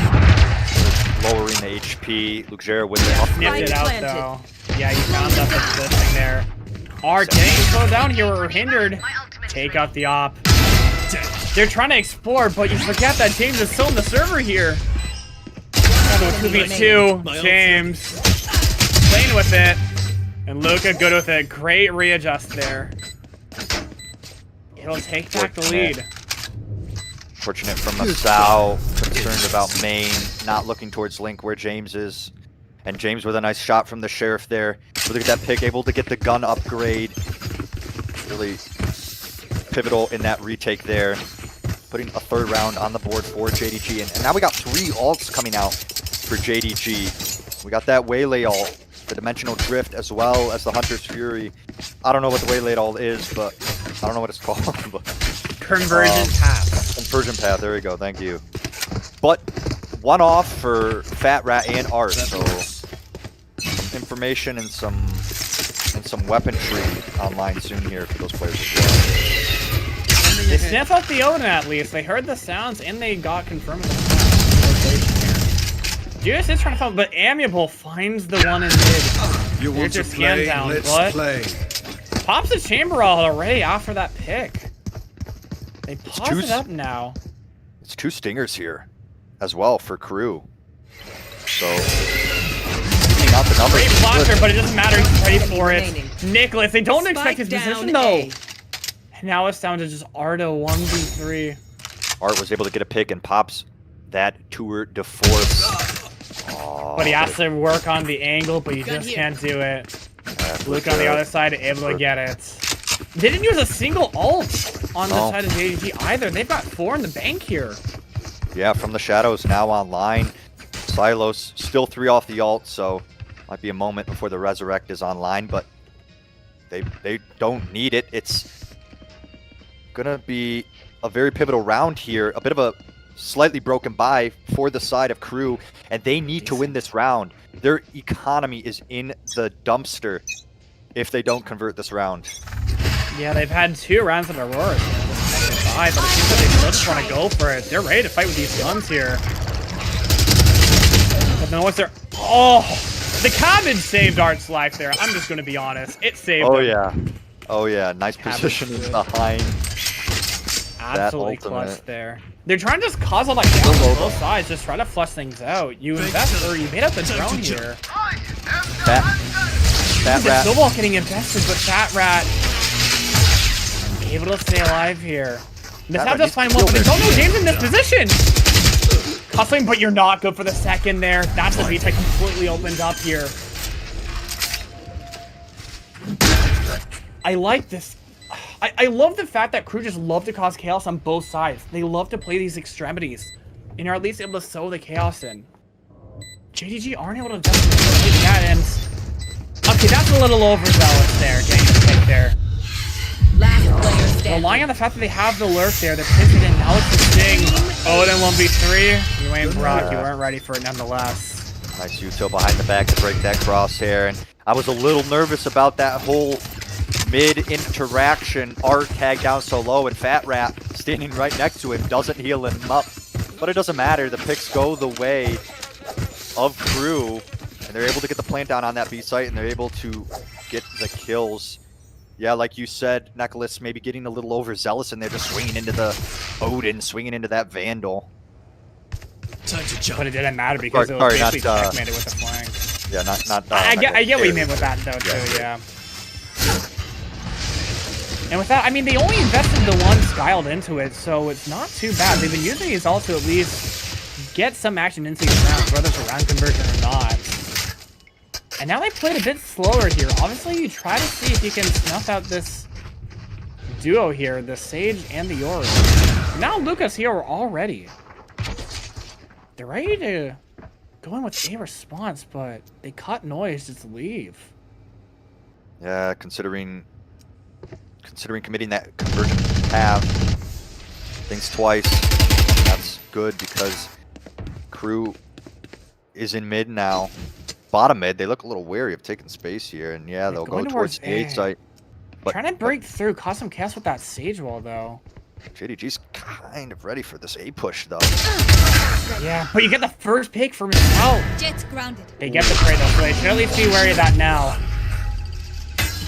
Lowering the HP. Lugera with the sniffed it out though. Yeah, you found up the thing there. Art getting slowed down here or hindered. Take out the op. They're trying to explore, but you forget that James is still in the server here. 2v2. James playing with it. And Luca good with it. Great readjust there. It'll take back the lead. Fortunate from Masao. Concerned about main. Not looking towards Link where James is. And James with a nice shot from the Sheriff there. Look at that pick. Able to get the gun upgrade. Really pivotal in that retake there. Putting a 3rd round on the board for JDG. And now we got 3 ults coming out for JDG. We got that Waylay ult. The Dimensional Drift as well as the Hunter's Fury. I don't know what the Waylay ult is, but I don't know what it's called. But, Conversion Path. Conversion Path, there we go, thank you. But 1 off for Fat Rat and Art, so some information and some weaponry online soon here for those players as well. They sniff out the Odin at least. They heard the sounds and they got confirmed. Judas is trying to find, but Amiable finds the one in mid. You want to play? Let's play. Pops the chamber already after that pick. They pause it up now. It's 2 stingers here as well for Crew. So, not the numbers. Great blocker, but it doesn't matter. He's ready for it. Nicholas, they don't expect his position, though. Now it's down to just Arda 1v3. Art was able to get a pick and pops that tour de force. But he has to work on the angle, but you just can't do it. Luke on the other side, able to get it. They didn't use a single ult on the side of JDG either. They've got 4 in the bank here. Yeah, from the shadows now online. Silos still 3 off the ult, so might be a moment before the resurrect is online, but they don't need it. It's gonna be a very pivotal round here. A bit of a slightly broken bye for the side of Crew, and they need to win this round. Their economy is in the dumpster if they don't convert this round. Yeah, they've had 2 rounds of Aurora, just but it seems like they still just want to go for it. They're ready to fight with these guns here. But no, what's there? Oh, the cabbage saved Art's life there. I'm just going to be honest. It saved him. Oh yeah, nice positioning behind. Absolutely clutch there. They're trying to just cause all that chaos on both sides. Just try to flush things out. You invest, or you made up the drone here. Fat Rat. Snowball getting invested, but Fat Rat able to stay alive here. Mishap just find one, but they don't know James in this position. Hustling, but you're not good for the second there. That's the beat that completely opened up here. I like this. I love the fact that Crew just love to cause chaos on both sides. They love to play these extremities, and are at least able to sow the chaos in. JDG aren't able to just get that, and okay, that's a little overzealous there, getting the pick there. Last player standing. Relying on the fact that they have the lurk there, they're picking in. Now it's the sting. Odin 1v3. You ain't Brock. You weren't ready for it nonetheless. Nice Uto behind the back to break that crosshair, and I was a little nervous about that whole mid-interaction. Art tagged down so low, and Fat Rat standing right next to him doesn't heal him up. But it doesn't matter. The picks go the way of Crew, and they're able to get the plant down on that B site, and they're able to get the kills. Yeah, like you said, Nicholas, maybe getting a little overzealous, and they're just swinging into the Odin, swinging into that Vandal. Time to jump. But it didn't matter because it was basically checkmated with the flank. Yeah, not. I get what you meant with that though too. Yeah. And with that, I mean, they only invested the one Skyled into it, so it's not too bad. They've been using these also to at least get some action into these rounds, whether it's a round conversion or not. And now they played a bit slower here. Obviously, you try to see if you can snuff out this duo here, the Sage and the Yori. Now Lucas here are all ready. They're ready to go in with a response, but they cut noise, just leave. Yeah, considering committing that conversion path, thinks twice. That's good because Crew is in mid now. Bottom mid, they look a little wary of taking space here, and yeah, they'll go towards the A site. But trying to break through, cause some chaos with that Sage wall though. JDG's kind of ready for this A push though. Yeah, but you get the first pick from out. Jet's grounded. They get the trade though, so they should at least be wary of that now.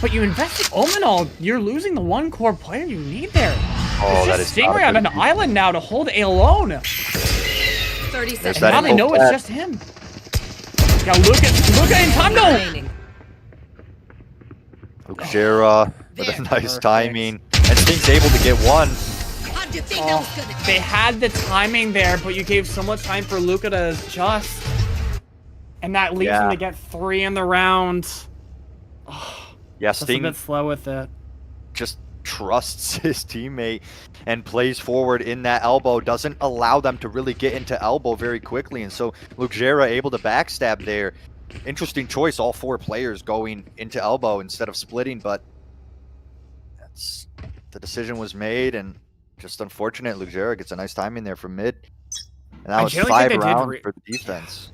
But you invested Omenal, you're losing the one core player you need there. Oh, that is Stingray on an island now to hold A alone. 30 seconds. And now they know it's just him. Yeah, look in time though. Luxera with a nice timing, and Sting's able to get one. How do you think that was gonna They had the timing there, but you gave so much time for Luca to adjust. And that leaves him to get 3 in the round. Yeah, Just Sting a bit slow with it. just trusts his teammate and plays forward in that elbow, doesn't allow them to really get into elbow very quickly, and so Luxera able to backstab there. Interesting choice, all 4 players going into elbow instead of splitting, but the decision was made, and just unfortunate. Luxera gets a nice timing there from mid, and that was 5 rounds for the defense.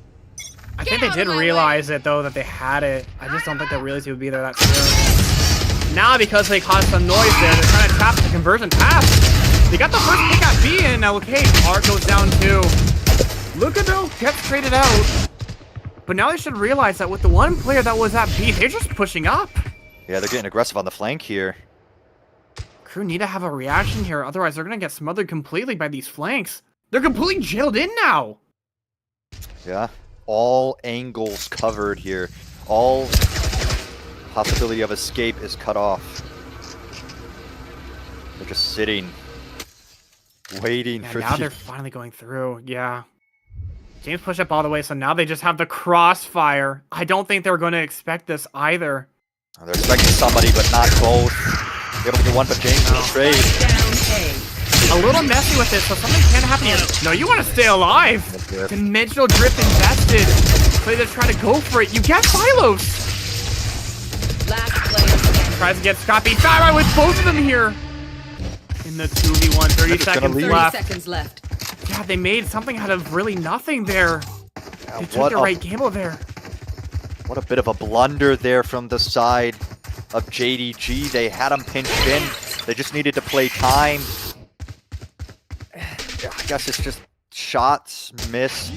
I think they did realize it though, that they had it. I just don't think they realized it would be there that soon. Now, because they caused some noise there, they're trying to tap the conversion pass. They got the first pick at B, and now okay, Art goes down too. Luca though gets traded out. But now they should realize that with the one player that was at B, they're just pushing up. Yeah, they're getting aggressive on the flank here. Crew need to have a reaction here, otherwise they're gonna get smothered completely by these flanks. They're completely jailed in now. Yeah. all angles covered here. All possibility of escape is cut off. They're just sitting, waiting for now they're finally going through. Yeah. James pushed up all the way, so now they just have the crossfire. I don't think they were going to expect this either. They're expecting somebody, but not both. They don't get one, but James in the trade. A little messy with it, so something can happen here. No, you want to stay alive. Dimensional drift invested. So they just try to go for it. You get Silos. Last player. Tries to get Scotty. Farah with both of them here. In the 2v1, 30 seconds left. 30 seconds left. Yeah, they made something out of really nothing there. They took the right gamble there. What a bit of a blunder there from the side of JDG. They had him pinched in. They just needed to play time. I guess it's just shots missed.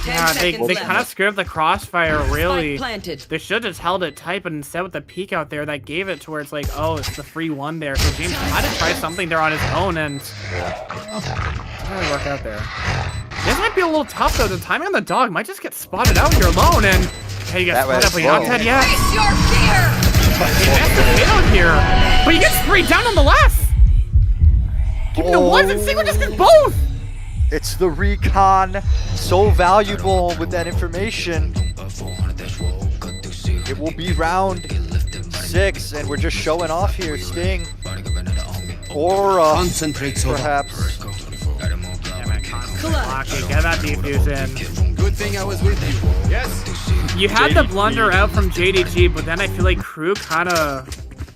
Yeah, they kind of screwed up the crossfire, really. Planted. They should have just held it tight, but instead with the peek out there, that gave it to where it's like, oh, it's the free one there. So James had to try something there on his own, and it didn't really work out there. This might be a little tough, though. The timing on the dog might just get spotted out here alone, and hey, you got spotted up, but you're not dead yet. Face your fear! He messed the hit out here, but he gets sprayed down nonetheless. Keeping the ones and Sigma just gets both. It's the recon, so valuable with that information. It will be round 6, and we're just showing off here. Sting, Aura, perhaps. Okay, get that defuse in. Good thing I was with you. Yes. You had the blunder out from JDG, but then I feel like Crew kind of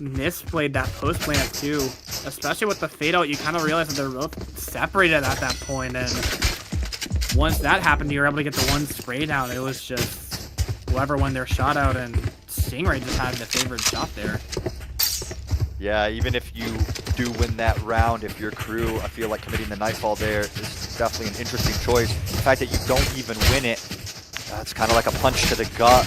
misplayed that post plant too. Especially with the fade out, you kind of realize that they're both separated at that point, and once that happened, you were able to get the one spray down. It was just whoever won their shot out, and Stingray just had the favored shot there. Yeah, even if you do win that round, if you're Crew, I feel like committing the Nightfall there is definitely an interesting choice. The fact that you don't even win it, it's kind of like a punch to the gut.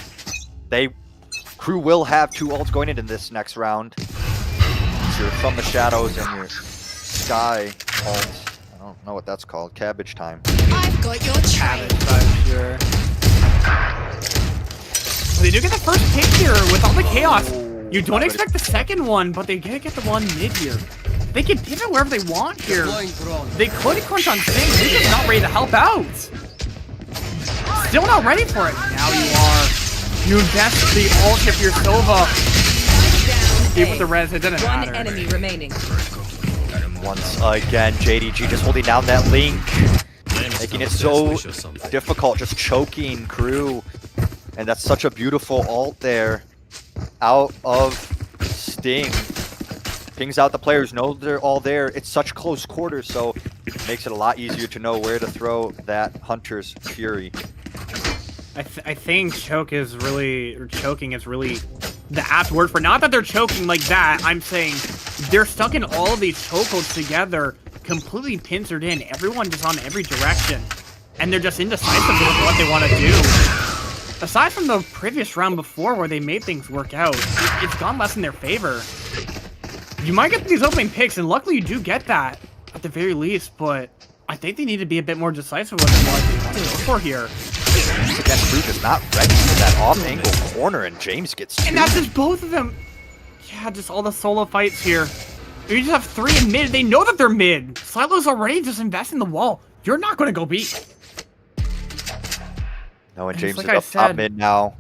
Crew will have 2 ults going into this next round. It's your From the Shadows and your Sky ult. I don't know what that's called. Cabbage time. I've got your trail. Sure. They do get the first pick here with all the chaos. You don't expect the second one, but they get the one mid here. They can pivot wherever they want here. They could crunch on Sting. They're just not ready to help out. Still not ready for it. Now you are. You invest the ult if you're Sova. Even with the res, it doesn't matter. One enemy remaining. Once again, JDG just holding down that link, making it so difficult, just choking Crew. And that's such a beautiful ult there. Out of Sting. Pings out the players, know they're all there. It's such close quarters, so it makes it a lot easier to know where to throw that Hunter's Fury. I think choking is really the apt word for, not that they're choking like that. I'm saying they're stuck in all of these chokeholds together, completely pincered in, everyone just on every direction, and they're just indecisive with what they want to do. Aside from the previous round before where they made things work out, it's gone less in their favor. You might get these opening picks, and luckily you do get that at the very least, but I think they need to be a bit more decisive with what they want to go for here. Again, Crew is not ready for that off-angle corner, and James gets 2. And that's just both of them. Yeah, just all the solo fights here. You just have 3 in mid. They know that they're mid. Silo's already just investing the wall. You're not going to go beat. No, and James like is up top mid now.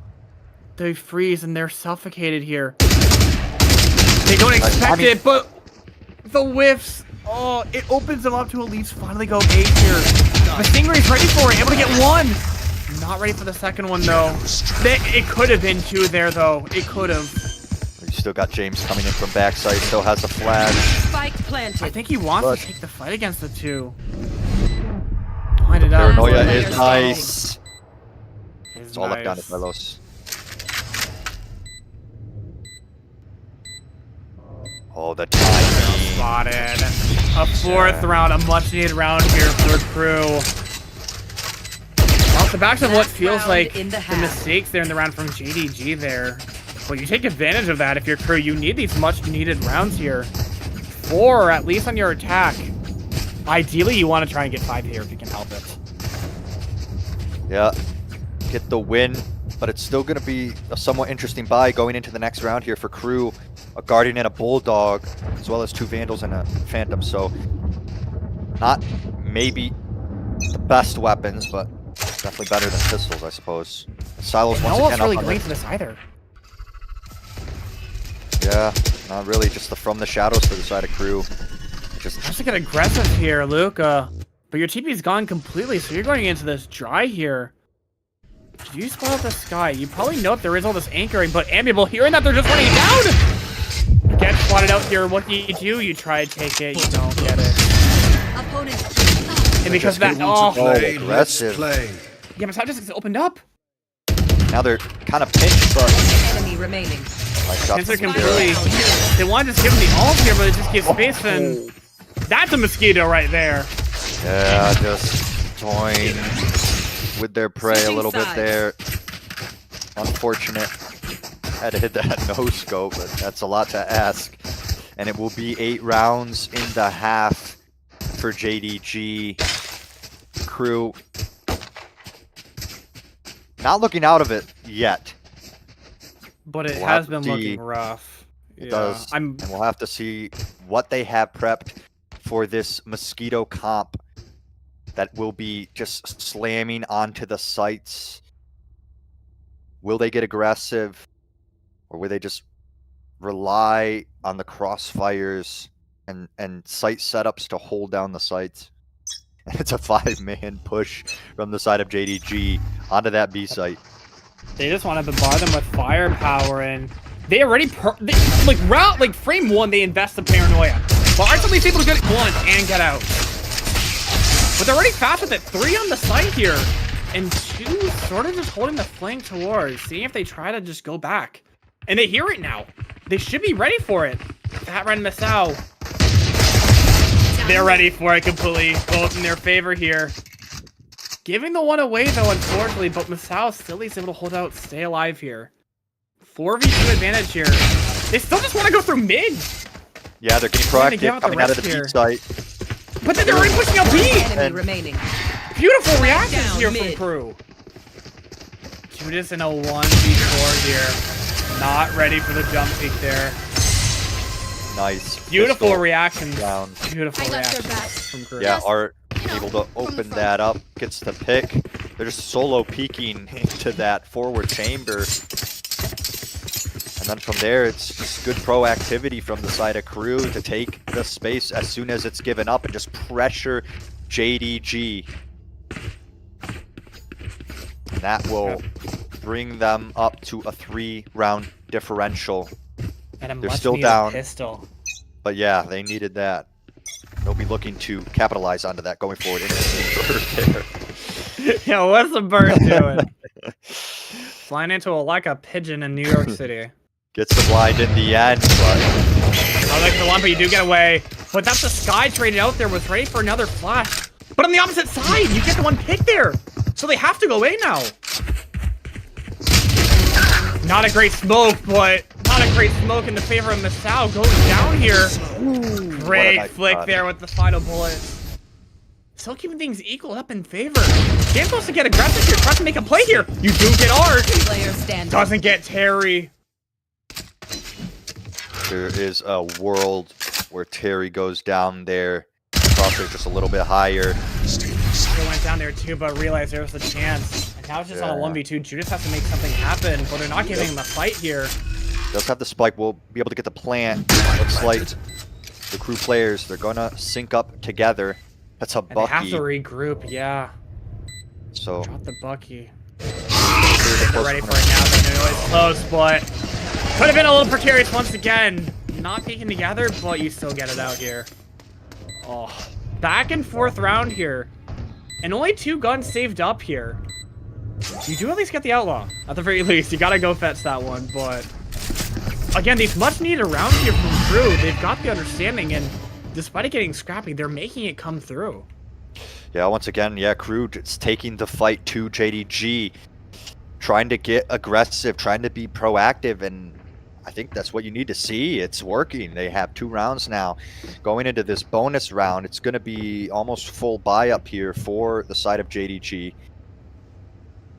They freeze and they're suffocated here. They don't expect it, but the whiffs. Oh, it opens them up to at least finally go 8 here. The Stingray's ready for it, able to get 1. Not ready for the second one, though. It could have been 2 there, though. It could have. You still got James coming in from backside, still has a flash. Spike planted. I think he wants to take the fight against the 2. Line it up. Paranoia is nice. It's all up down to Carlos. Oh, the timing. Spotted. A 4th round, a much-needed round here for Crew. Off the back of what feels like the mistakes there in the round from JDG there. Well, you take advantage of that if you're Crew. You need these much-needed rounds here. 4, at least on your attack. Ideally, you want to try and get 5 here if you can help it. Yeah, get the win, but it's still going to be a somewhat interesting buy going into the next round here for Crew. A Guardian and a Bulldog, as well as 2 Vandals and a Phantom. So not maybe the best weapons, but definitely better than pistols, I suppose. Silos once no again one's really up going to this either. Yeah, not really. Just the From the Shadows for the side of Crew. Just Has to get aggressive here, Luke. But your TP's gone completely, so you're going into this dry here. Did you spot out the sky? You probably know there is all this anchoring, but Amiable hearing that they're just running down! Get spotted out here. What do? You try to take it, you don't get it. And because of that, aggressive. Yeah, but just opened up. Now they're kind of pinched, but Enemy remaining. Since they're completely, they want to just give him the ult here, but it just gives space, and that's a mosquito right there. Yeah, just toying with their prey a little bit there. Unfortunate. Had to hit that no scope, but that's a lot to ask. And it will be 8 rounds in the half for JDG. Crew not looking out of it yet. But it has been looking rough. It does. And we'll have to see what they have prepped for this Mosquito comp that will be just slamming onto the sites. Will they get aggressive? Or will they just rely on the crossfires and site setups to hold down the sites? And it's a 5-man push from the side of JDG onto that B site. They just want to bombard them with firepower, and they already like frame 1 they invest the paranoia, but aren't somebody's able to get it once and get out. But they're already fast with it. 3 on the site here, and 2 sort of just holding the flank towards, seeing if they try to just go back. And they hear it now. They should be ready for it. That Ren Masao. They're ready for it completely. Both in their favor here. Giving the one away, though, unfortunately, but Masao still is able to hold out, stay alive here. 4v2 advantage here. They still just want to go through mid. Yeah, they're getting proactive, coming out of the B site. But then they're already pushing out B! Enemy remaining. Beautiful reactions here from Crew. Judas in a 1v4 here. Not ready for the jump peek there. Nice. Beautiful Pistol reactions. down. Beautiful reactions from Crew. Yeah, Art able to open that up, gets the pick. They're just solo peeking into that forward chamber. And then from there, it's just good proactivity from the side of Crew to take the space as soon as it's given up and just pressure JDG. And that will bring them up to a 3-round differential. And they're still down. Pistol. But yeah, they needed that. They'll be looking to capitalize onto that going forward. Yeah, what's the bird doing? Flying into like a pigeon in New York City. Gets the blind in the end, but I like the one, but you do get away. But that's the Sky traded out there, was ready for another flash. But on the opposite side, you get the one pick there. So they have to go away now. Not a great smoke, but not a great smoke in the favor of Masao. Goes down here. Ooh, great flick there with the final bullet. Still keeping things equal up in favor. Game's supposed to get aggressive here. Tries to make a play here. You do get Art. Doesn't get Terry. There is a world where Terry goes down there. Crosshair just a little bit higher. They went down there too, but realized there was a chance. And now it's just on a 1v2. Judas has to make something happen, but they're not giving him a fight here. Does have the spike. We'll be able to get the plant. Looks like the Crew players, they're gonna sync up together. That's a Bucky. They have to regroup, yeah. So drop the Bucky. They're ready for it now. They know it's close, but could have been a little precarious once again. Not peeking together, but you still get it out here. Oh, back and forth round here. And only 2 guns saved up here. You do at least get the Outlaw. At the very least, you gotta go fetch that one, but again, these much needed rounds here from Crew. They've got the understanding, and despite it getting scrappy, they're making it come through. Yeah, once again, yeah, Crew is taking the fight to JDG. Trying to get aggressive, trying to be proactive, and I think that's what you need to see. It's working. They have 2 rounds now. Going into this bonus round, it's going to be almost full buy up here for the side of JDG.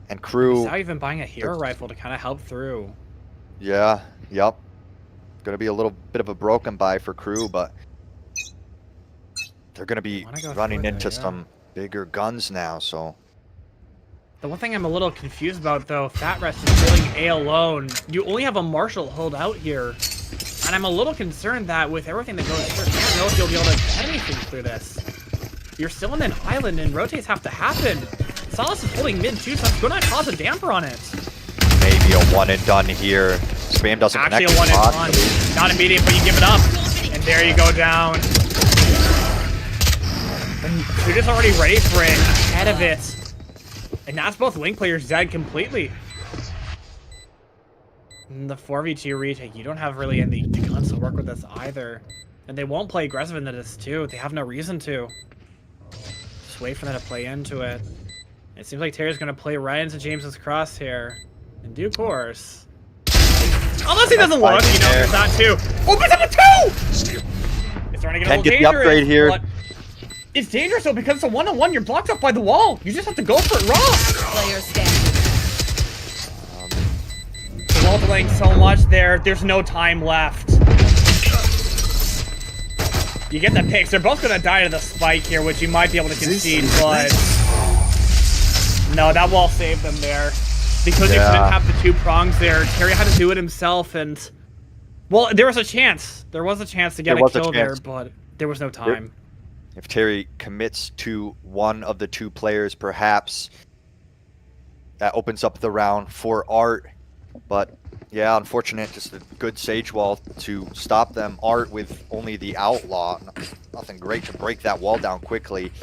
And Crew... Without even buying a hero rifle to kind of help through. Yeah, yep. Gonna be a little bit of a broken buy for Crew, but they're gonna be running into some bigger guns now, so... The one thing I'm a little confused about, though, Fat Rest is holding A alone. You only have a Marshall hold out here. And I'm a little concerned that with everything that goes through, I don't know if you'll be able to get anything through this. You're still in an island, and rotates have to happen. Solace is holding mid, too, so that's going to cause a damper on it. Maybe a one and done here. Spam doesn't Actually, connect. Actually, a one and done. Not immediate, but you give it up. And there you go down. And Judas already ready for it, ahead of it. And that's both Link players dead completely. And the 4v2 retake, you don't have really any guns to work with this either. And they won't play aggressive into this too. They have no reason to. Just wait for them to play into it. It seems like Terry's going to play right into James's crosshair. In due course. Unless he doesn't look, you know, there's that too. Opens up a 2! It's starting to get a little dangerous. The upgrade here. It's dangerous though because it's a one-on-one. You're blocked up by the wall. You just have to go for it raw. Player standing. The wall delaying so much there. There's no time left. You get the picks. They're both gonna die to the spike here, which you might be able to concede, but no, that wall saved them there because you couldn't have the 2 prongs there. Terry had to do it himself, and well, there was a chance. There was a chance to get a kill there, but there was no time. If Terry commits to one of the 2 players, perhaps that opens up the round for Art. But yeah, unfortunate, just a good Sage wall to stop them. Art with only the Outlaw, nothing great to break that wall down quickly.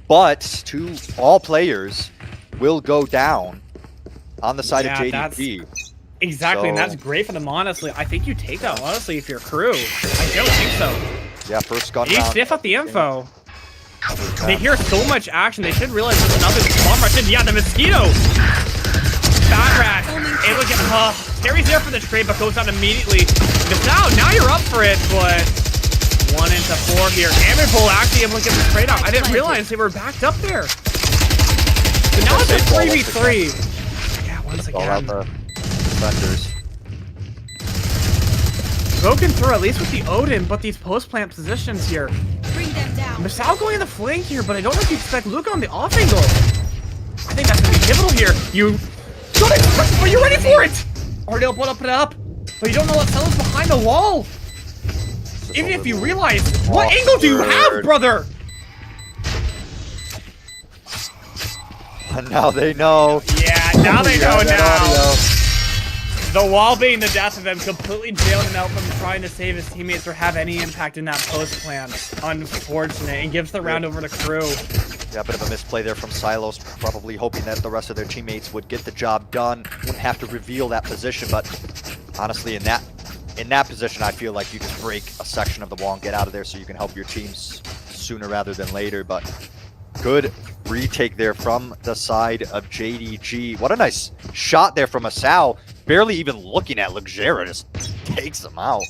But all players will go down on the side of JDG. Exactly, and that's great for them, honestly. I think you take that, honestly, if you're Crew. I don't think so. Yeah, first gun You round. sniff up the info. They hear so much action, they should realize there's another bomb rush in. Yeah, the Mosquito! Fat Rat, able to get... Terry's there for the trade, but goes out immediately. Now you're up for it, but... 1 into 4 here. Amberpole actually able to get the trade out. I didn't realize they were backed up there. But now it's a 3v3. Yeah, once again. All out the defenders. Broken through, at least with the Odin, but these post-plant positions here. Bring them down. Masao going in the flank here, but I don't know if you expect Luca on the off angle. I think that's going to be pivotal here. You don't expect it, but you're ready for it! Or they'll put it up, but you don't know what Cella's behind the wall. Even if you realize, what angle do you have, brother? Now they know. Yeah, now they know now. The wall being the death of him completely jailed him out from trying to save his teammates or have any impact in that post plan. Unfortunate, and gives the round over to Crew. Yeah, a bit of a misplay there from Silos, probably hoping that the rest of their teammates would get the job done, wouldn't have to reveal that position, but honestly, in that position, I feel like you just break a section of the wall and get out of there so you can help your teams sooner rather than later, but good retake there from the side of JDG. What a nice shot there from Masao. Barely even looking at Luxera, just takes him out.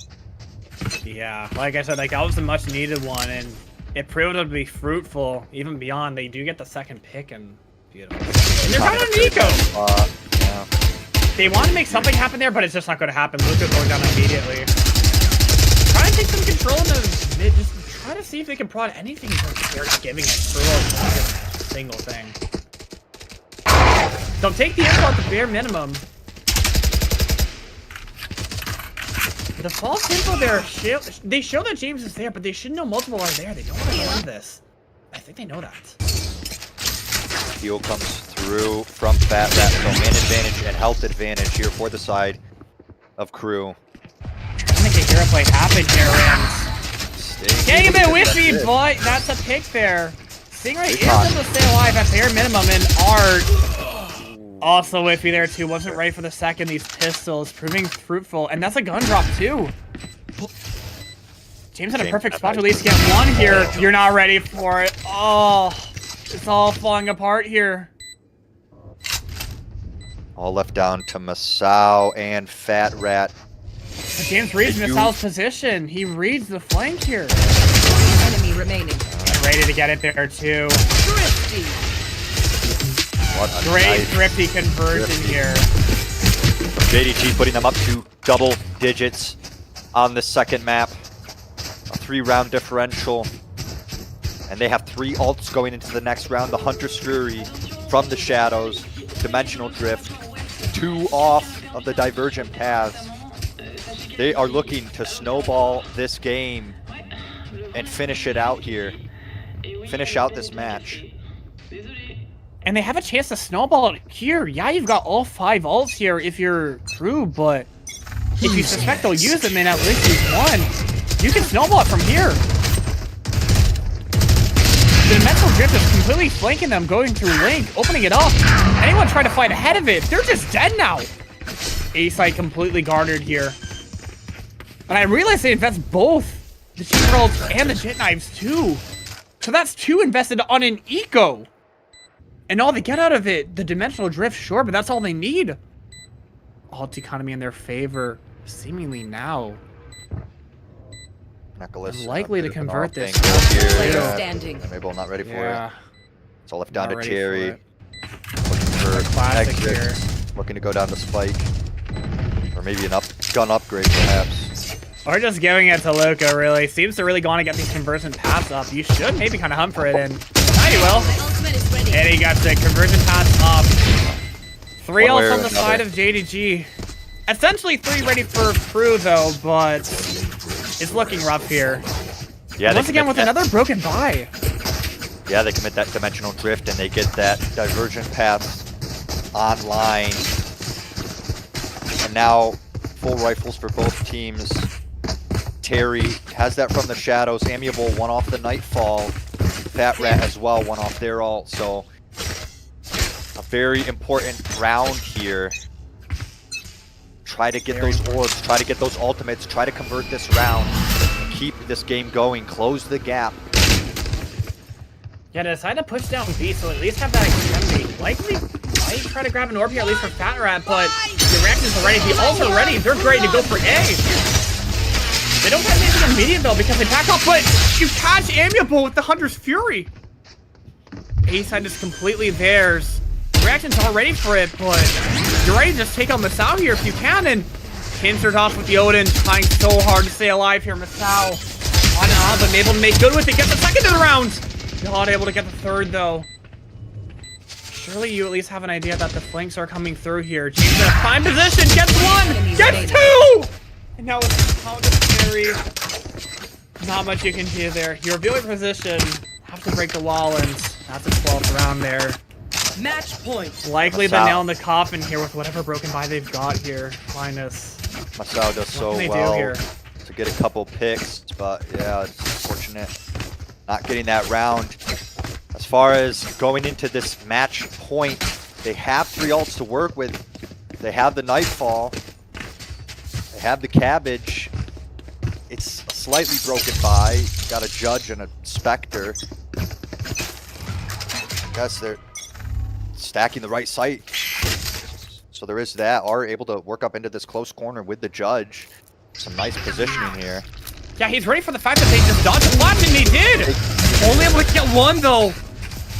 Yeah, like I said, like that was a much needed one, and it proved to be fruitful. Even beyond, they do get the second pick, and beautiful. And they're kind of Nico. Yeah. They want to make something happen there, but it's just not going to happen. Luca's going down immediately. Try to take some control in the mid. Just try to see if they can prod anything. They're not giving it through a single thing. They'll take the info at the bare minimum. The false info there, they show that James is there, but they should know multiple are there. They don't want to go into this. I think they know that. Heal comes through from Fat Rat, so man advantage and health advantage here for the side of Crew. Trying to make a hero play happen here, and getting a bit whiffy, but that's a pick there. Stingray is able to stay alive at bare minimum, and Art also whiffy there too. Wasn't ready for the second. These pistols proving fruitful, and that's a gun drop too. James had a perfect spot to at least get one here. You're not ready for it. Oh, it's all falling apart here. All left down to Masao and Fat Rat. But James reads Masao's position. He reads the flank here. Enemy remaining. Ready to get it there too. Thrifty. Great thrifty conversion here. JDG putting them up to double digits on the second map. A 3-round differential. And they have 3 ults going into the next round. The Hunter's Fury from the Shadows. Dimensional Drift. 2 off of the Divergent Paths. They are looking to snowball this game and finish it out here. Finish out this match. And they have a chance to snowball it here. Yeah, you've got all 5 ults here if you're Crew, but if you suspect they'll use them and at least use one, you can snowball it from here. The Dimensional Drift is completely flanking them, going through Link, opening it up. Anyone trying to fight ahead of it, they're just dead now. A-side completely guarded here. And I realized they invest both the Cheat Rolls and the Jet Knives too. So that's 2 invested on an eco. And all they get out of it, the Dimensional Drift, sure, but that's all they need. Alt economy in their favor, seemingly now. Nicholas likely to convert this. Player standing. Mabel not ready for Yeah. it. It's all left down Not to ready Cherry. for Looking for classic exit. here. Looking to go down the Spike. Or maybe an gun upgrade, perhaps. Or just giving it to Luca, really. Seems to really want to get these conversion paths up. You should maybe kind of hunt for it, and now you will. My ultimate is ready. And he got the conversion paths up. 3 One way ults or on the another. side of JDG. Essentially 3 ready for Crew, though, but it's looking rough here. Yeah, Once again with another broken buy. Yeah, they commit that Dimensional Drift and they get that Divergent Path online. And now, full rifles for both teams. Terry has that from the Shadows. Amiable, 1 off the Nightfall. Fat Rat as well, 1 off their ult. So, a very important round here. Try to get those orbs, try to get those ultimates, try to convert this round. Keep this game going, close the gap. Yeah, to decide to push down B, so at least have that extremity. Likely might try to grab an orb here, at least for Fat Rat, but the reactions are ready. The ults are ready. They're ready to go for A. They don't have anything immediate, though, because they back off, but you catch Amiable with the Hunter's Fury. A side is completely theirs. The reactions are ready for it, but you're ready to just take on Masao here if you can, and Pincer's off with the Odin, trying so hard to stay alive here. Masao on and on, but able to make good with it. Get the second of the round. Not able to get the third, though. Surely you at least have an idea that the flanks are coming through here. James in a prime position, gets 1, gets 2! And now it's counter carry. Not much you can do there. Your revealing position, have to break the wall, and that's a 12th round there. Match point. Likely the nail in the coffin here with whatever broken buy they've got here. Linus. Masao does so well to get a couple picks, but yeah, it's unfortunate not getting that round. As far as going into this match point, they have 3 ults to work with. They have the Nightfall. They have the Cabbage. It's a slightly broken by. Got a Judge and a Spectre. I guess they're stacking the right site. So there is that. Are able to work up into this close corner with the Judge. Some nice positioning here. Yeah, he's ready for the fact that they just dodged the Plat, and they did! Only able to get 1, though.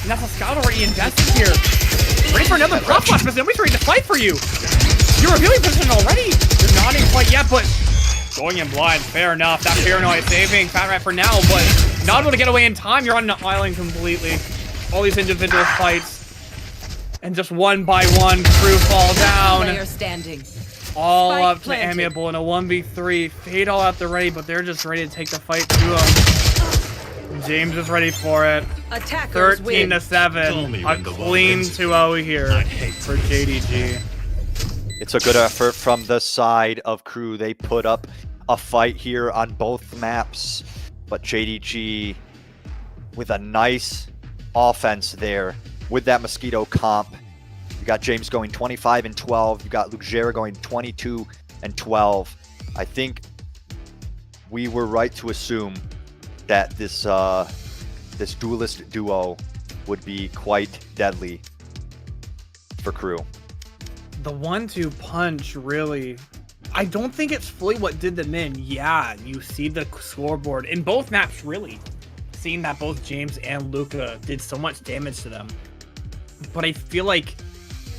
And that's a scout already invested here. Ready for another drop flash, but nobody's ready to fight for you. You're revealing position already. You're not in quite yet, but going in blind, fair enough. That paranoia saving Fat Rat for now, but not able to get away in time. You're on an island completely. All these individual fights. And just 1 by 1, Crew fall down. Player standing. All Spike up to planted. Amiable in a 1v3. Fade all at the ready, but they're just ready to take the fight to him. James is ready for it. Attackers 13 win. to 7. A clean 2-0 here for JDG. It's a good effort from the side of Crew. They put up a fight here on both maps, but JDG with a nice offense there with that Mosquito comp. You got James going 25 and 12. You got Lugera going 22 and 12. I think we were right to assume that this this duelist duo would be quite deadly for Crew. The 1-2 punch, really. I don't think it's fully what did them in. Yeah, you see the scoreboard in both maps, really. Seeing that both James and Luca did so much damage to them. but I feel like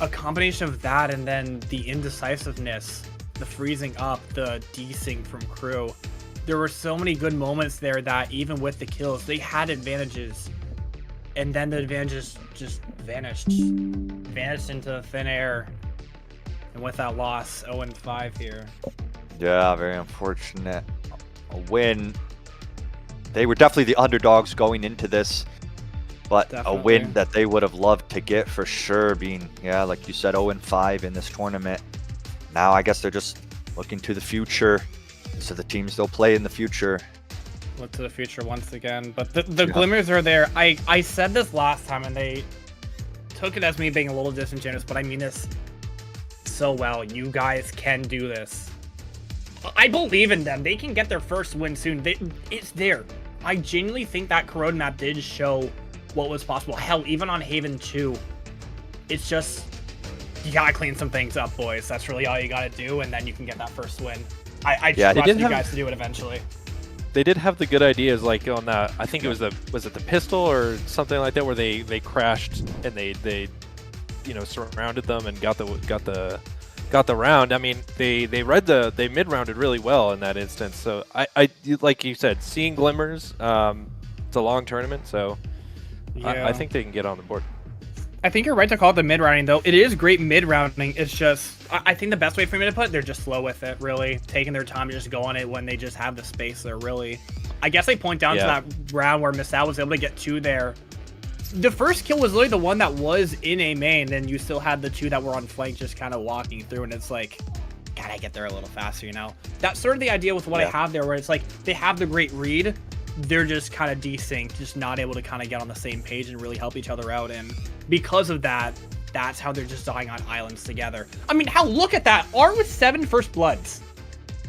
a combination of that and then the indecisiveness, the freezing up, the desync from Crew, there were so many good moments there that even with the kills, they had advantages. And then the advantages just vanished into thin air. And with that loss, 0-5 here. Yeah, very unfortunate. A win. They were definitely the underdogs going into this, but Definitely. a win that they would have loved to get for sure, being, yeah, like you said, 0-5 in this tournament. Now I guess they're just looking to the future. So the teams they'll play in the future. Look to the future once again. But the glimmers are there. I said this last time and they took it as me being a little disingenuous, but I mean this so well. You guys can do this. I believe in them. They can get their first win soon. It's there. I genuinely think that corrode map did show what was possible. Hell, even on Haven 2, it's just, you gotta clean some things up, boys. That's really all you gotta do, and then you can get that first win. I trust you guys to do it eventually. They did have the good ideas, like on that. I think it was was it the pistol or something like that, where they crashed and they surrounded them and got the round. I mean, they mid rounded really well in that instance. So I like you said, seeing glimmers. It's a long tournament, so Yeah. I think they can get on the board. I think you're right to call it the mid-rounding, though. It is great mid-rounding. It's just, I think the best way for me to put it, they're just slow with it, really. Taking their time to just go on it when they just have the space there, really. I guess they point down to that round where Misao was able to get 2 there. The first kill was literally the one that was in a main, and you still had the 2 that were on flank just kind of walking through, and it's like, gotta get there a little faster, you know? That's sort of the idea with what I have there, where it's like, they have the great read, they're just kind of desynced, just not able to kind of get on the same page and really help each other out. And because of that, that's how they're just dying on islands together. I mean, hell, look at that. R with 7 first bloods.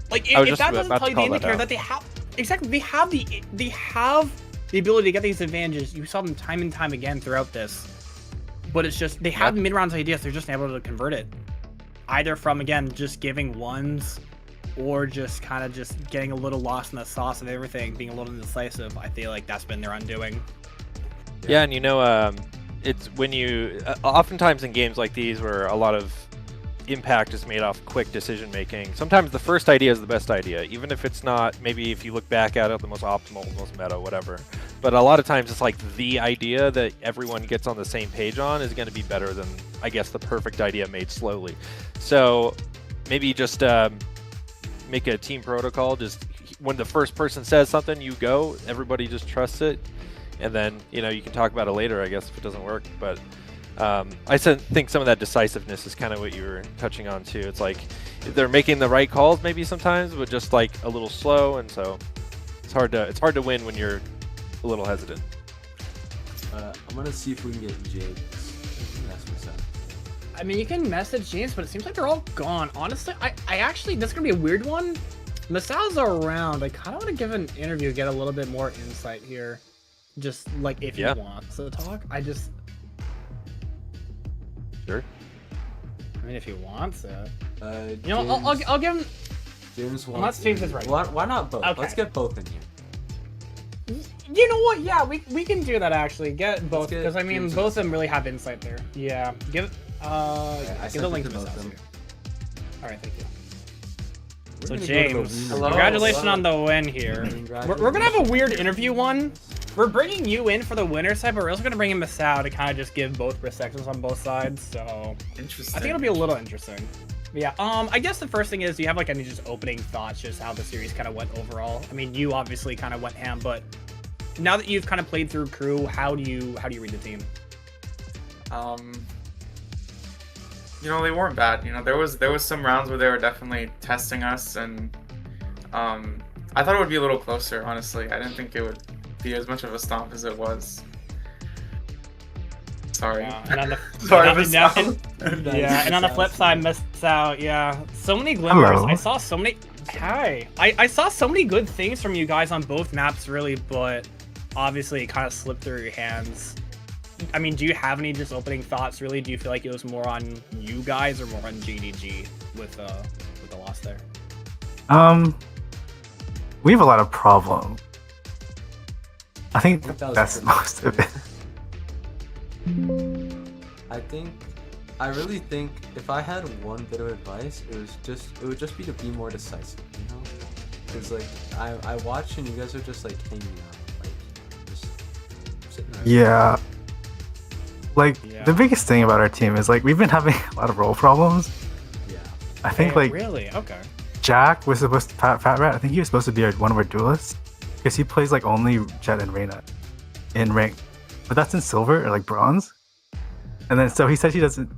Like, if that doesn't tell you the indicator that they have, exactly, they have the ability to get these advantages. You saw them time and time again throughout this. But it's just, they have the mid-rounds ideas, they're just able to convert it. Either from, again, just giving ones, or just kind of just getting a little lost in the sauce of everything, being a little indecisive. I feel like that's been their undoing. Yeah, and it's when you oftentimes in games like these where a lot of impact is made off quick decision making, sometimes the first idea is the best idea, even if it's not, maybe if you look back at it, the most optimal, most meta, whatever. But a lot of times it's like the idea that everyone gets on the same page on is going to be better than, I guess, the perfect idea made slowly. So maybe just make a team protocol, just when the first person says something, you go, everybody just trusts it, and then you can talk about it later, I guess, if it doesn't work. But I think some of that decisiveness is kind of what you were touching on too. It's like they're making the right calls maybe sometimes, but just like a little slow, and so it's hard to win when you're a little hesitant. I'm gonna see if we can get James. That's what's up. I mean, you can message James, but it seems like they're all gone. Honestly, I actually, this is gonna be a weird one. Masao's around. I kind of want to give an interview, get a little bit more insight here. Just like if he wants to talk. Sure. I mean, if he wants it. James, I'll give him. James wants. Unless James is right. Why not both? Okay. Let's get both in here. You know what? Yeah, we can do that actually. Get both, because I mean, James both of them really have insight there. Yeah. Give the link to Masao. All right, thank you. So James, congratulations on the win here. We're gonna have a weird interview one. We're bringing you in for the winner's side, but we're also gonna bring in Masao to kind of just give both perspectives on both sides. So Interesting. I think it'll be a little interesting. But yeah. I guess the first thing is, do you have like any just opening thoughts, just how the series kind of went overall? I mean, you obviously kind of went ham, but now that you've kind of played through Crew, how do you read the team? They weren't bad. There was some rounds where they were definitely testing us, and I thought it would be a little closer, honestly. I didn't think it would be as much of a stomp as it was. Sorry. And on the Sorry, and on the flip side, Masao, so many glimmers. Hello. I saw so many. Hi. I saw so many good things from you guys on both maps, really, but obviously it kind of slipped through your hands. I mean, do you have any just opening thoughts, really? Do you feel like it was more on you guys or more on GDG with the loss there? We have a lot of problems. I think that's most of it. I really think if I had one bit of advice, it would just be to be more decisive, you know? Because like I watch and you guys are just like hanging out, like just sitting there. Yeah. Like the biggest thing about our team is like we've been having a lot of role problems. Yeah. I think like really okay. Jack was supposed to Fat Rat. I think he was supposed to be one of our duelists because he plays like only Jet and Reyna in rank, but that's in silver or like bronze. And then so he said he doesn't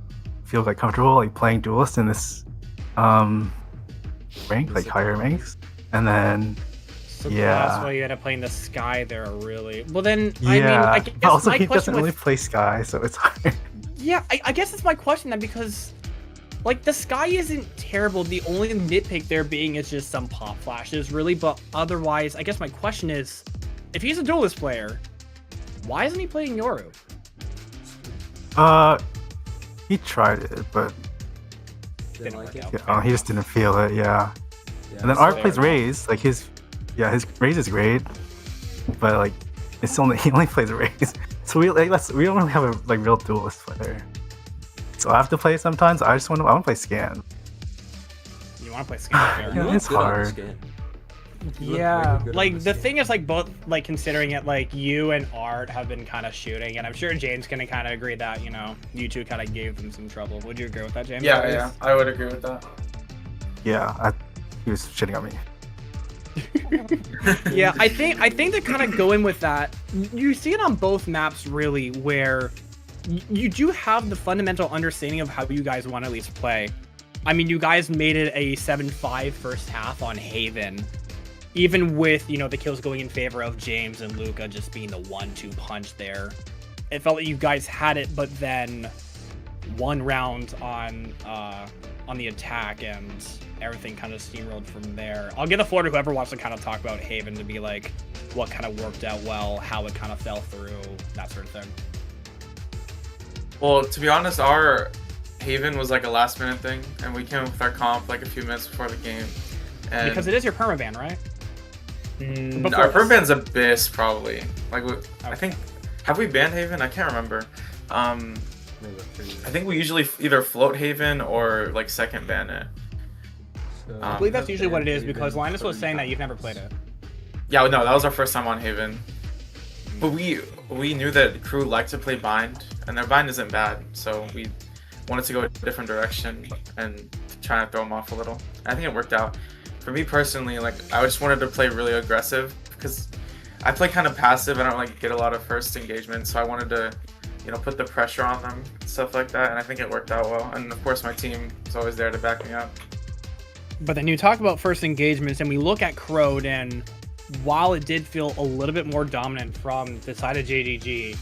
feel like comfortable like playing duelist in this rank, like higher ranks. And then so that's why you end up playing the Sky there, really. Well then, I mean, I guess but also my he question doesn't really play Sky, so it's hard. Yeah, I guess that's my question then, because like the Sky isn't terrible. The only nitpick there being is just some pop flashes, really. But otherwise, I guess my question is, if he's a duelist player, why isn't he playing Yoru? He tried it, but Didn't like it. he just didn't feel it. Yeah. And then Art plays Raze. Like his Raze is great, but like he only plays Raze. So we don't really have a like real duelist player. So I have to play sometimes. I want to play Scan. You want to play Scan? Yeah, it's hard. Yeah, like the thing is like both like considering it like you and Art have been kind of shooting, and I'm sure James gonna kind of agree that you two kind of gave them some trouble. Would you agree with that, James? Yeah, I would agree with that. Yeah, he was shitting on me. Yeah, I think to kind of go in with that, you see it on both maps really, where you do have the fundamental understanding of how you guys want to at least play. I mean, you guys made it a 7-5 first half on Haven, even with the kills going in favor of James and Luca just being the 1-2 punch there. It felt like you guys had it, but then one round on the attack and everything kind of steamrolled from there. I'll give the floor to whoever wants to kind of talk about Haven to be like what kind of worked out well, how it kind of fell through, that sort of thing. Well, to be honest, our Haven was like a last minute thing, and we came up with our comp like a few minutes before the game. And because it is your permaban, right? Our permaban's Abyss, probably. Like, I think, have we banned Haven? I can't remember. I think we usually either float Haven or like second ban it. I believe that's usually what it is, because Linus was saying that you've never played it. Yeah, no, that was our first time on Haven. But we knew that crew liked to play bind, and their bind isn't bad, so we wanted to go a different direction and try to throw them off a little. I think it worked out. For me personally, like I just wanted to play really aggressive because I play kind of passive. I don't like get a lot of first engagement, so I wanted to, put the pressure on them, stuff like that, and I think it worked out well. And of course, my team is always there to back me up. But then you talk about first engagements, and we look at Crowd, and while it did feel a little bit more dominant from the side of JDG,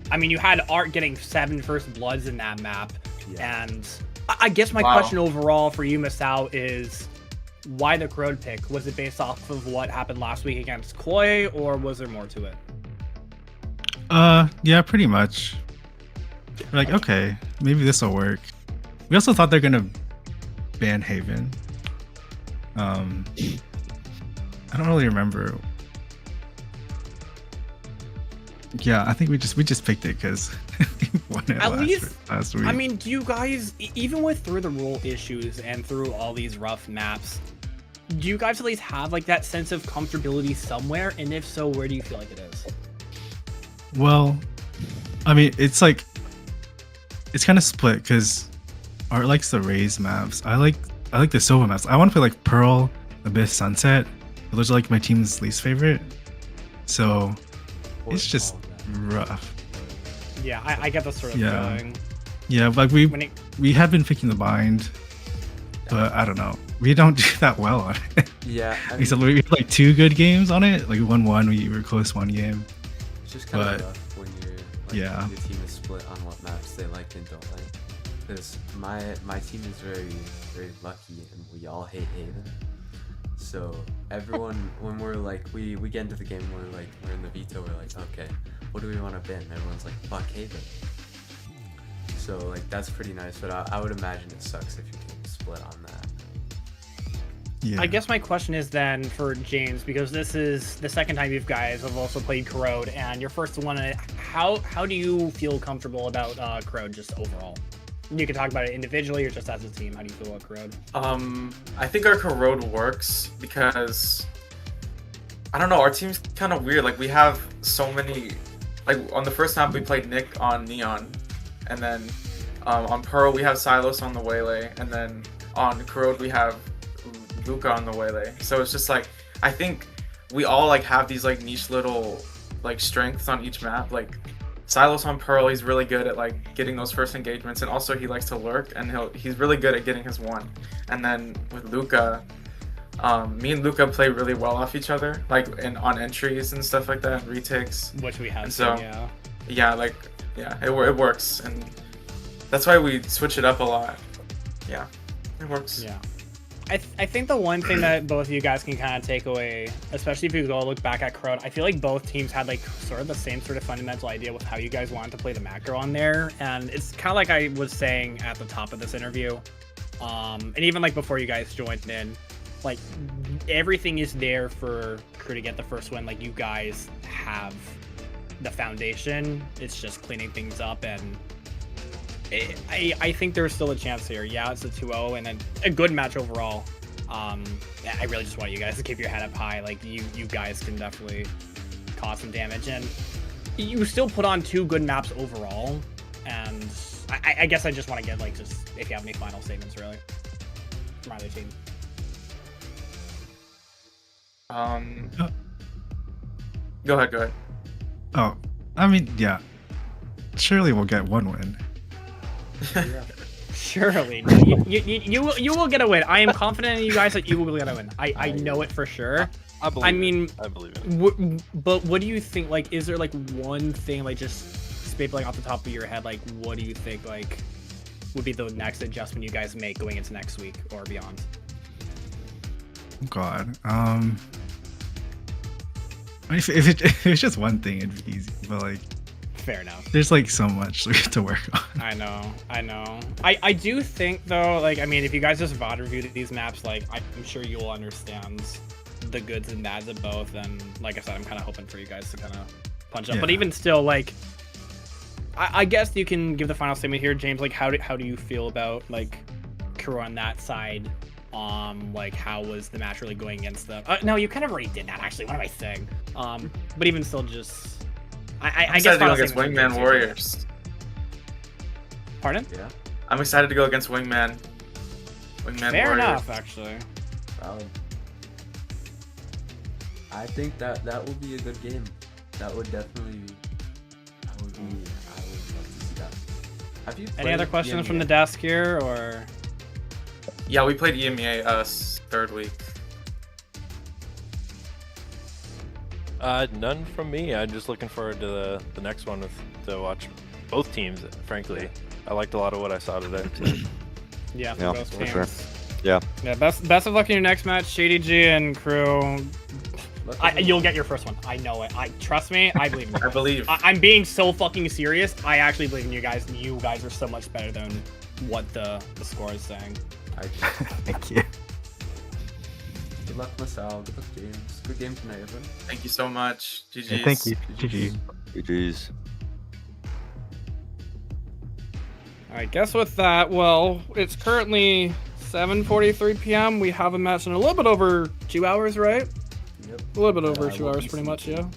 I mean, you had Art getting 7 first bloods in that map, and I guess my question overall for you, Masao, is why the Crowd pick? Was it based off of what happened last week against Koi, or was there more to it? Yeah, pretty much. We're like, okay, maybe this will work. We also thought they're gonna ban Haven. I don't really remember. Yeah, I think we just picked it because we won it last week. I mean, do you guys, even through the rule issues and through all these rough maps, do you guys at least have like that sense of comfortability somewhere? And if so, where do you feel like it is? Well, I mean, it's kind of split because Art likes the Raze maps. I like the Silver maps. I want to play like Pearl, Abyss, Sunset. Those are like my team's least favorite. So it's just rough. Yeah, I get the sort of feeling. Yeah, like we have been picking the bind, but I don't know. We don't do that well on it. Yeah. We had like 2 good games on it. Like 1-1, we were close 1 game. It's just kind of rough when your team is split on what maps they like and don't like. Because my team is very, very lucky, and we all hate Haven. So everyone, when we're like, we get into the game, we're in the veto, we're like, okay, what do we want to ban? Everyone's like, fuck Haven. So like that's pretty nice, but I would imagine it sucks if your team is split on that. Yeah. I guess my question is then for James, because this is the second time you guys have also played Corrode, and your first one how do you feel comfortable about Crowd just overall? You can talk about it individually or just as a team. How do you feel about Crowd? I think our Corrode works because I don't know, our team's kind of weird. Like we have so many, like on the first map we played Nick on Neon, and then on Pearl we have Silos on the Waylay, and then on Corrode we have Luca on the Waylay. So it's just like I think we all like have these like niche little like strengths on each map. Like Silos on Pearl, he's really good at like getting those first engagements, and also he likes to lurk, and he's really good at getting his one. And then with Luca, me and Luca play really well off each other, like on entries and stuff like that, retakes. Which we have. And so yeah. It works, and that's why we switch it up a lot. Yeah, it works. Yeah. I think the one thing that both of you guys can kind of take away, especially if you go look back at Crowd, I feel like both teams had like sort of the same sort of fundamental idea with how you guys wanted to play the macro on there. And it's kind of like I was saying at the top of this interview, and even like before you guys joined in, like everything is there for Crew to get the first win. Like you guys have the foundation. It's just cleaning things up, and I think there's still a chance here. Yeah, it's a 2-0 and a good match overall. I really just want you guys to keep your head up high. Like you guys can definitely cause some damage, and you still put on 2 good maps overall. And I guess I just want to get like just if you have any final statements really from either team. Go ahead. Oh, I mean, yeah. Surely we'll get 1 win. Surely. You will get a win. I am confident in you guys that you will get a win. I know it for sure. I believe it. But what do you think, like, is there like one thing, like just spitballing off the top of your head, like what do you think like would be the next adjustment you guys make going into next week or beyond? God. I mean, if it's just one thing, it'd be easy. But like, fair enough. There's like so much to work on. I know. I do think though, like, I mean, if you guys just VOD review these maps, like, I'm sure you'll understand the goods and bads of both. And like I said, I'm kind of hoping for you guys to kind of punch up. Yeah. But even still, like, I guess you can give the final statement here, James. Like, how do you feel about like Crew on that side? Like, how was the match really going against them? No, you kind of already did that actually. What am I saying? But even still, just I guess to go against Wingman Warriors. Pardon? Yeah, I'm excited to go against Wingman. Fair Warriors. enough, actually. Valid. I think that would be a good game. That would definitely. I would love to see that. Have you? Any other questions from the desk here, or? Yeah, we played EMEA third week. None from me. I'm just looking forward to the next one to watch both teams. Frankly, I liked a lot of what I saw today. Yeah, Yeah, both for teams. sure. Yeah. Yeah, best of luck in your next match, ShadyG and Crew. You'll get your first one. I know it. Trust me. I believe in you. I believe. I'm being so fucking serious. I actually believe in you guys. You guys are so much better than what the score is saying. Thank you. Good luck, Masal. Good luck, James. Good game tonight, everyone. Thank you so much. GG's. Yeah, thank you. GG. GG's. Alright, guess with that, well, it's currently 7:43 p.m. We have a match in a little bit over 2 hours, right? Yep. A little bit over 2 hours, pretty much, yeah.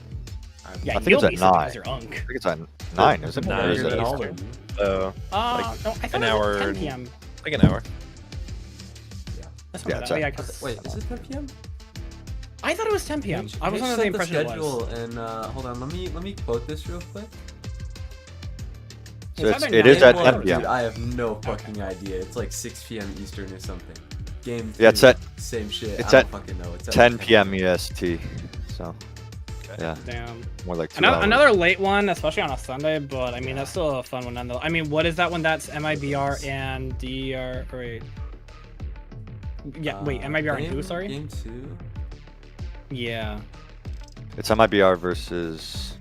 I think it's at 9. I think it's at 9, isn't it? 9 Or is it? Eastern. No, I thought an it hour was at 10 and- p.m. Like an hour. That's Yeah, not it's bad. at- Yeah, 'cause- Wait, is it 10 p.m.? I thought it was 10 p.m. I was Can you under the set impression it was. schedule and hold on, let me quote this real quick. So It's either it is 9 at or- 10 p.m. Dude, I have no fucking idea. It's like 6 p.m. Eastern or something. Game 3, Yeah, it's at- same shit. it's I at don't fucking know. It's at 10 like p.m. EST. So, yeah, Damn. more like 2 hours. Another late one, especially on a Sunday, but I mean, that's still a fun one nonetheless. I mean, what is that one? That's MIBR and DR. Wait. Yeah, wait, MIBR and who, sorry? Game 2? Yeah. It's MIBR versus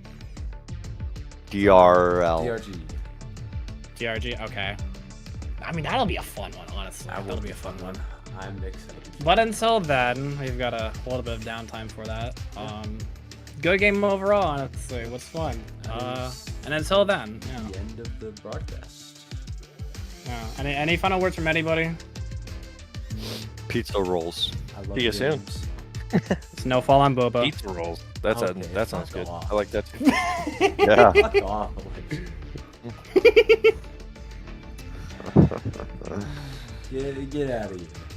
DRL. DRG. DRG, okay. I mean, that'll be a fun one, honestly. That'll be a fun one. I'm excited. But until then, we've got a little bit of downtime for that. Good game overall, honestly. What's fun? And until then, yeah. The end of the broadcast. Yeah. Any final words from anybody? Pizza rolls. See you soon. It's no fall on Boba. Pizza rolls. That sounds good. Off. I like that too. Yeah. Fuck off. Get out of here.